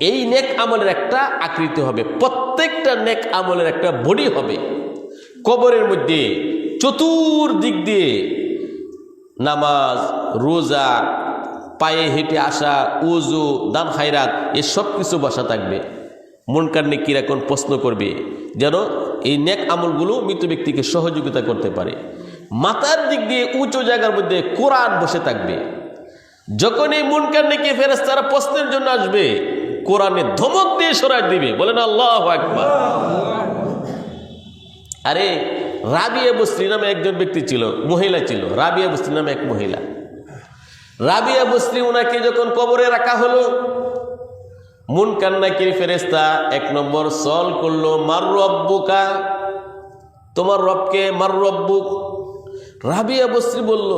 এই নেক আমলের একটা আকৃতি হবে, প্রত্যেকটা নেক আমলের একটা বডি হবে। কবরের মধ্যে চতুর্দিক দিয়ে নামাজ, রোজা, পায়ে হেঁটে আসা, ওযু, দান খায়রাত, এসব কিছু বসা থাকবে। মুনকার নেকির এখন প্রশ্ন করবে যেন এই নেক আমলগুলো মৃত ব্যক্তিকে সহযোগিতা করতে পারে। মাথার দিক দিয়ে উঁচু জায়গার মধ্যে কোরআন বসে থাকবে। যখন এই মুনকার নেকি ফেরেশতারা প্রশ্নের জন্য আসবে, কোরআনে ধমক দিয়ে সরাই দিবে। বলেন আল্লাহু আকবার। আরে রাবিয়া বসরি নামে একজন ব্যক্তি ছিল, মহিলা ছিল। রাবিয়া বসরি নামে এক মহিলা। রাবিয়া বসরি, ওনাকে যখন কবরে রাখা হলো, মুনকার নাকির ফেরেশতা এক নম্বর সওয়াল করলো, মার রব্বুকা, তোমার রবকে, মার রব্বুক। রাবিয়া বসরি বলল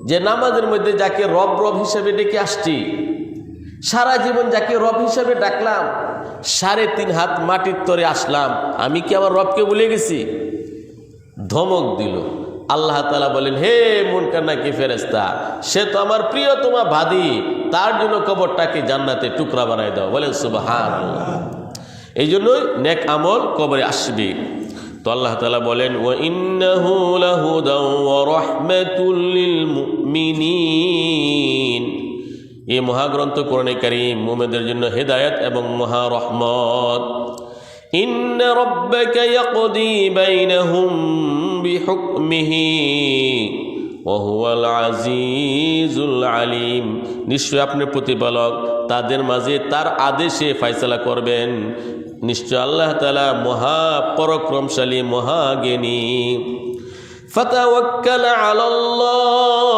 যে নামাজের মধ্যে যাকে রব রব হিসেবে ডেকে আসছি, সারা জীবন যাকে রব হিসেবে ডাকলাম, 3.5 হাত মাটির তরে আসলাম, আমি কি আমার রবকে ভুলে গেছি? ধমক দিল। আল্লাহ তাআলা বলেন, হে মুনকার নাকির ফেরেশতা, সে তো আমার প্রিয়তমা ভাদি, তার জন্য কবরটাকে জান্নাতে টুকরা বানায় দাও। বলেন সুবহানাল্লাহ। এই জন্যই নেক আমল কবরে আসবে। তো আল্লাহ তাআলা বলেন, ওয়া ইন্নাহু লাহুদাও ওয়া রাহমাতুল লিল মুমিনিন। এই মহাগ্রন্থ কোরআনে কারীম মুমিনদের জন্য হেদায়েত এবং মহা রহমত। ইন্না রাব্বাকা ইয়াকদি বাইনাহুম বিহুকমিহি ওয়া হুয়াল আজিজুল আলিম। নিশ্চয় আপনার প্রতিপালক তাদের মাঝে তার আদেশে ফয়সালা করবেন। নিশ্চয় আল্লাহ তাআলা মহাপরাক্রমশালী মহাজ্ঞানী। ফাতাওয়াক্কাল আলাল্লাহ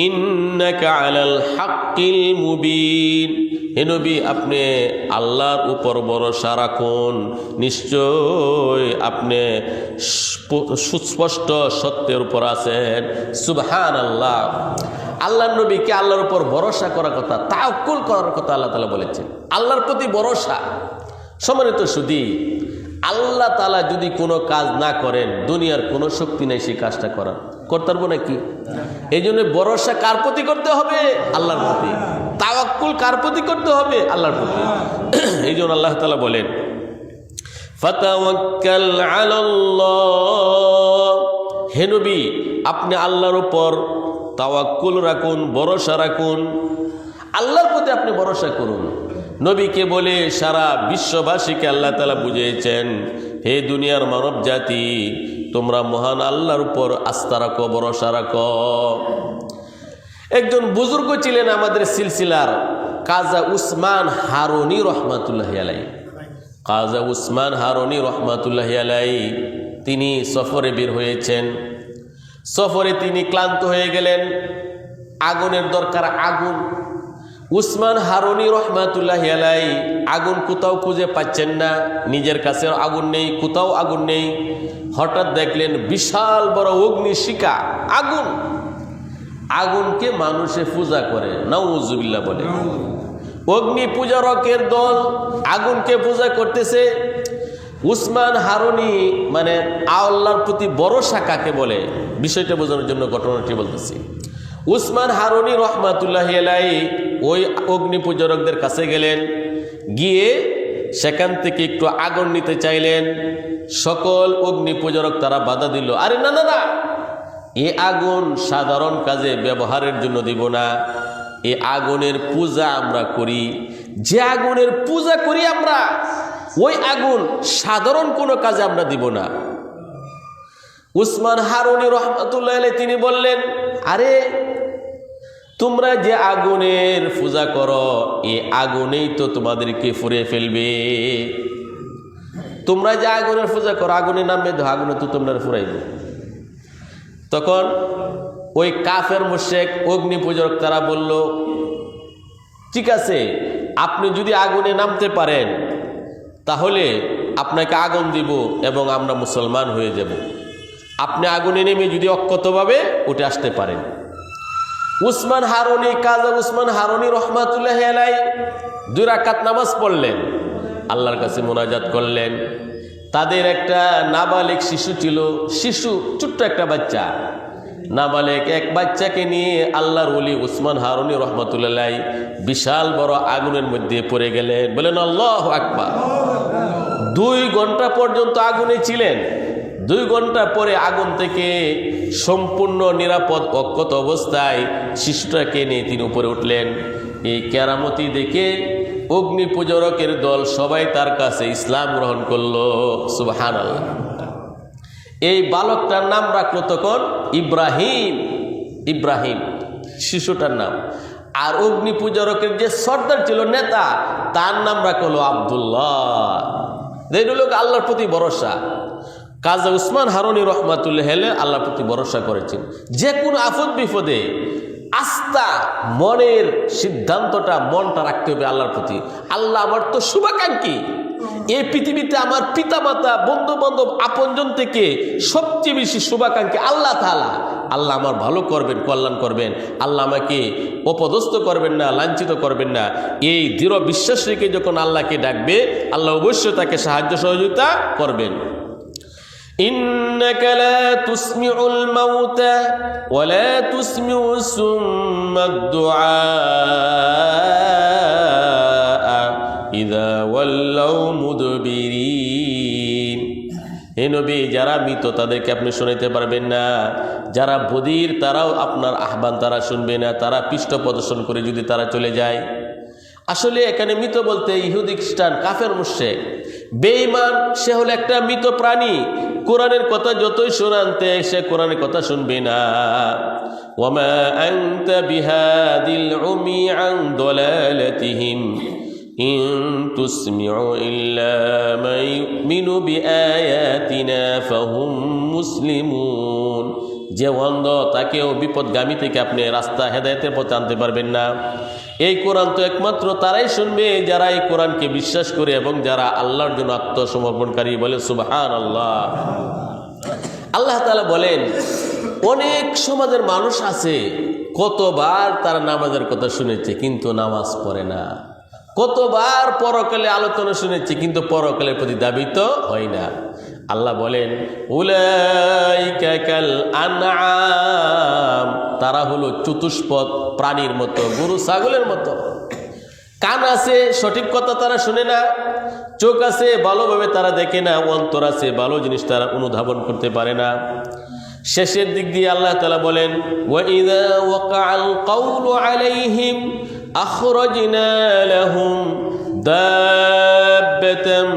ইন্নাকা আলাল হাক্কিল মুবিন। হে নবী, আপনি আল্লাহর উপর ভরসা রাখুন, নিশ্চয় আপনি সুস্পষ্ট সত্যের উপর আছেন। সুবহানাল্লাহ। আল্লাহর নবীকে আল্লাহর উপর ভরসা করার কথা, তাওয়াক্কুল করার কথা আল্লাহ তাআলা বলেছেন। আল্লাহর প্রতি ভরসা। সম্মানিত সুধী, আল্লাহ তাআলা যদি কোনো কাজ না করেন, দুনিয়ার কোনো শক্তি নেই সেই কাজটা করার। করতে পারবো নাকি? এই জন্য ভরসা কার প্রতি করতে হবে? আল্লাহর প্রতি। তাওয়াক্কুল কার প্রতি করতে হবে? আল্লাহর প্রতি। এই জন্য আল্লাহ তাআলা বলেন, ফাতাওয়াক্কাল আলাল্লাহ। হে নবী, আপনি আল্লাহর উপর তাওয়াক্কুল রাখুন, ভরসা রাখুন। আল্লাহর প্রতি আপনি ভরসা করুন। নবীকে বলে সারা বিশ্ববাসীকে আল্লাহ তাআলা বুঝিয়েছেন, হে দুনিয়ার মানব জাতি, তোমরা মহান আল্লাহর উপর আস্থা রাখো, ভরসা রাখো। একজন বুজুর্গ ছিলেন আমাদের সিলসিলার, কাজা উসমান হারুনি রহমাতুল্লাহি আলাইহি। কাজা উসমান হারুনি রহমাতুল্লাহি আলাইহি তিনি সফরে বের হয়েছেন। সফরে তিনি ক্লান্ত হয়ে গেলেন, আগুনের দরকার, আগুন। উসমান হারুনি রহমাতুল্লাহি আলাইহি আগুন কোথাও খুঁজে পাচ্ছেন না, নিজের কাছে আগুন নেই, কোথাও আগুন নেই। হঠাৎ দেখলেন বিশাল বড় অগ্নিশিখা, আগুন। আগুনকে মানুষে পূজা করে, নাউজুবিল্লাহ বলে। অগ্নি পূজারকের দল আগুনকে পূজা করতেছে। উসমান হারুনি মানে আল্লাহর প্রতি ভরসা কাকে বলে, বিষয়টা বোঝানোর জন্য ঘটনাটি বলতেছি। উসমান হারুনি রহমাতুল্লাহি আলাইহি ওই অগ্নি পূজারকদের কাছে গেলেন, গিয়ে সেখান থেকে একটু আগুন নিতে চাইলেন। সকল অগ্নি পূজারক তারা বাধা দিল, আরে না না না, এ আগুন সাধারণ কাজে ব্যবহারের জন্য দিব না, এ আগুনের পূজা আমরা করি। যে আগুনের পূজা করি আমরা, ওই আগুন সাধারণ কোনো কাজে আমরা দিব না। উসমান হারুনি রহমাতুল্লাহ আলাইহি তিনি বললেন, আরে তোমরা যে আগুনের পূজা করো, এ আগুনেই তো তোমাদেরকে ফুরিয়ে ফেলবে। তোমরা যে আগুনের পূজা করো, আগুনের নামে দাও, আগুনে তো তোমরা ফুরাইবে। তখন ওই কাফের মুশরিক অগ্নি পূজক তারা বলল, ঠিক আছে, আপনি যদি আগুনে নামতে পারেন তাহলে আপনাকে আগুন দিব এবং আমরা মুসলমান হয়ে যাব। আপনি আগুনে নেমে যদি অক্ষতভাবে উঠে আসতে পারেন। উসমান হারুনি, কাজা উসমান হারুনি রহমাতুল্লাহি আলাইহি 2 রাকাত নামাজ পড়লেন, আল্লাহর কাছে মোনাজাত করলেন। তাদের একটা নাবালিক শিশু ছিল, শিশু ছোট্ট একটা বাচ্চা, নাবালিক এক বাচ্চাকে নিয়ে আল্লাহর ওলি উসমান হারুনি রহমাতুল্লাহি আলাইহি বিশাল বড় আগুনের মধ্যে পড়ে গেলেন। বলেন আল্লাহু আকবার। 2 ঘন্টা পর্যন্ত আগুনে ছিলেন। 2 ঘন্টা পরে আগুন থেকে সম্পূর্ণ নিরাপদ অক্ষত অবস্থায় শিশুটাকে নিয়ে তিনি উপরে উঠলেন। এই কেরামতি দেখে অগ্নি পূজরকের দল সবাই তার কাছে ইসলাম গ্রহণ করলো। সুবহানাল্লাহ। এই বালকটার নাম রাখলো তখন ইব্রাহিম। ইব্রাহিম শিশুটার নাম। আর অগ্নি পূজরকের যে সর্দার ছিল, নেতা, তার নাম রাখলো আব্দুল্লাহ। এই লোক আল্লাহর প্রতি ভরসা। কাজী উসমান হারুনি রহমাতুল্লাহি আলাইহি আল্লাহর প্রতি ভরসা করেছেন। যে কোনো আপদ বিপদে আস্থা, মনের সিদ্ধান্তটা, মনটা রাখতে হবে আল্লাহর প্রতি। আল্লাহ আমার তো শুভাকাঙ্ক্ষী। এই পৃথিবীতে আমার পিতামাতা, বন্ধু বান্ধব, আপনজন থেকে সবচেয়ে বেশি শুভাকাঙ্ক্ষী আল্লাহ তাআলা। আল্লাহ আমার ভালো করবেন, কল্যাণ করবেন। আল্লাহ আমাকে অপদস্থ করবেন না, লাঞ্ছিত করবেন না। এই দৃঢ় বিশ্বাস রেখে যখন আল্লাহকে ডাকবে, আল্লাহ অবশ্যই তাকে সাহায্য সহযোগিতা করবেন। إنك لا تسمع الموتى ولا تسمع الصم الدعاء إذا ولوا مدبرين। হে নবী, যারা মৃত তাদেরকে আপনি শোনাতে পারবেন না, যারা বধির তারাও আপনার আহ্বান তারা শুনবে না, তারা পৃষ্ঠ প্রদর্শন করে যদি তারা চলে যায়। আসলে এখানে মৃত বলতে ইহুদি, খ্রিস্টান, কাফের, মুশরিক, বেঈমান, সে হলো একটা মৃত প্রাণী। কোরআনের কথা যতই শোনাতে, সে কোরআনের কথা শুনবে না। ওয়ামা আনতা বিহাদিল উমি আন দালালাতিহিম ইন তুসমিউ ইল্লা মান ইউমিনু বিআয়াতিনা ফাহুম মুসলিমুন। যে অন্ধ তাকেও বিপদগামী থেকে আপনি রাস্তা হেদায়েতের পথে আনতে পারবেন না। এই কোরআন তো একমাত্র তারাই শুনবে যারা এই কোরআনকে বিশ্বাস করে এবং যারা আল্লাহর জন্য আত্মসমর্পণকারী। বলে সুবহানাল্লাহ। আল্লাহ তাআলা বলেন, অনেক সমাজের মানুষ আছে কতবার তারা নামাজের কথা শুনেছে কিন্তু নামাজ পড়ে না, কতবার পরকালে আলোচনা শুনেছে কিন্তু পরকালের প্রতি দাবিত হয় না। আল্লাহ বলেন, উলাইকা কাল আনআম, তারা হলো চতুষ্পদ প্রাণীর মতো, গরু ছাগলের মতো। কান আছে, সঠিক কথা তারা শুনে না। চোখ আছে, ভালোভাবে তারা দেখে না। অন্তর আছে, ভালো জিনিস তারা অনুধাবন করতে পারে না। শেষের দিক দিয়ে আল্লাহ তাআলা বলেন, ওয়াইযা ওয়াকাআল কাউলু আলাইহিম আখরাজনা লাহুম দাব্বাতাম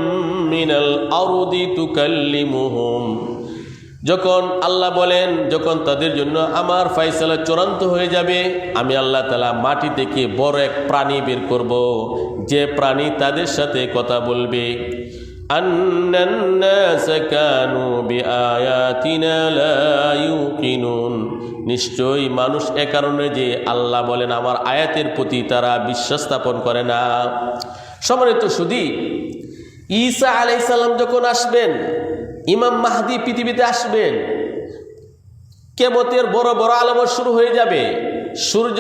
মিনাল আরদি তুকাল্লিমুহুম। যখন আল্লাহ বলেন, যখন তাদের জন্য আমার ফয়সালা চূড়ান্ত হয়ে যাবে, আমি আল্লাহ তাআলা মাটি থেকে বড় এক প্রাণী বের করব, যে প্রাণী তাদের সাথে কথা বলবে। আন্নান নাস কানু বিআয়াতিনা লা ইউকিনুন, নিশ্চয়ই মানুষ এ কারণে যে আল্লাহ বলেন আমার আয়াতের প্রতি তারা বিশ্বাস স্থাপন করে না। সম্মানিত সুধী, ঈসা আলাইহিস সালাম যখন আসবেন, ইমাম মাহদী পৃথিবীতে আসবেন, কিয়ামতের বড় বড় আলামত শুরু হয়ে যাবে। সূর্য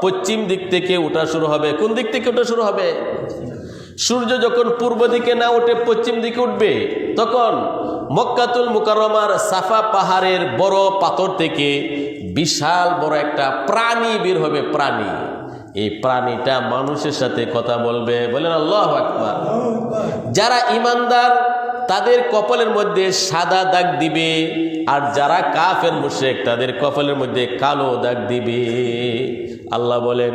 পশ্চিম দিক থেকে ওঠা শুরু হবে। কোন দিক থেকে ওঠা শুরু হবে? সূর্য যখন পূর্ব দিকে না উঠে পশ্চিম দিকে উঠবে, তখন মক্কাতুল মুকাররমার সাফা পাহাড়ের বড় পাথর থেকে বিশাল বড় একটা প্রাণী বের হবে। প্রাণী, এই প্রাণীটা মানুষের সাথে কথা বলবে। বলেন আল্লাহু আকবার। যারা ঈমানদার তাদের কপালের মধ্যে সাদা দাগ দিবে, আর যারা কাফের মুশরিক তাদের কপালের মধ্যে কালো দাগ দিবে। আল্লাহ বলেন,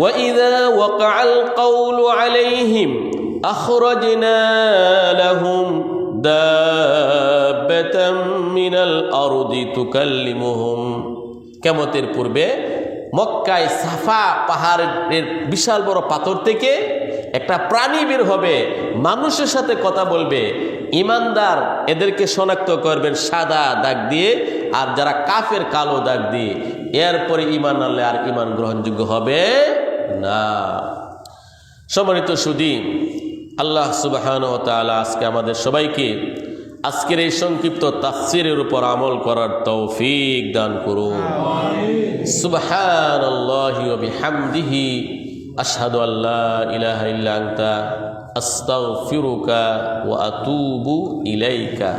وَإِذَا وَقَعَ الْقَوْلُ عَلَيْهِمْ أَخْرَجْنَا لَهُمْ دَابَّةً مِنَ الْأَرْضِ تُكَلِّمُهُمْ। কিয়ামতের পূর্বে মক্কায় সাফা পাহাড়ের বিশাল বড় পাথর থেকে একটা প্রাণী বের হবে, মানুষের সাথে কথা বলবে। ঈমানদার এদেরকে শনাক্ত করবেন সাদা দাগ দিয়ে, আর যারা কাফের কালো দাগ দিয়ে। এরপরে ঈমান আনলে আর ঈমান গ্রহণযোগ্য হবে না। সম্মানিত সুধী, আল্লাহ সুবহানাহু ওয়া তাআলা আজকে আমাদের সবাইকে আজকের এই সংক্ষিপ্ত তাফসীরের উপর আমল করার তৌফিক দান করুন। সুবহানাল্লাহি ওয়া বিহামদিহি আশহাদু আল্লা ইলাহা ইল্লা আনতা আস্তাগফিরুকা ওয়া আতুবু ইলাইকা।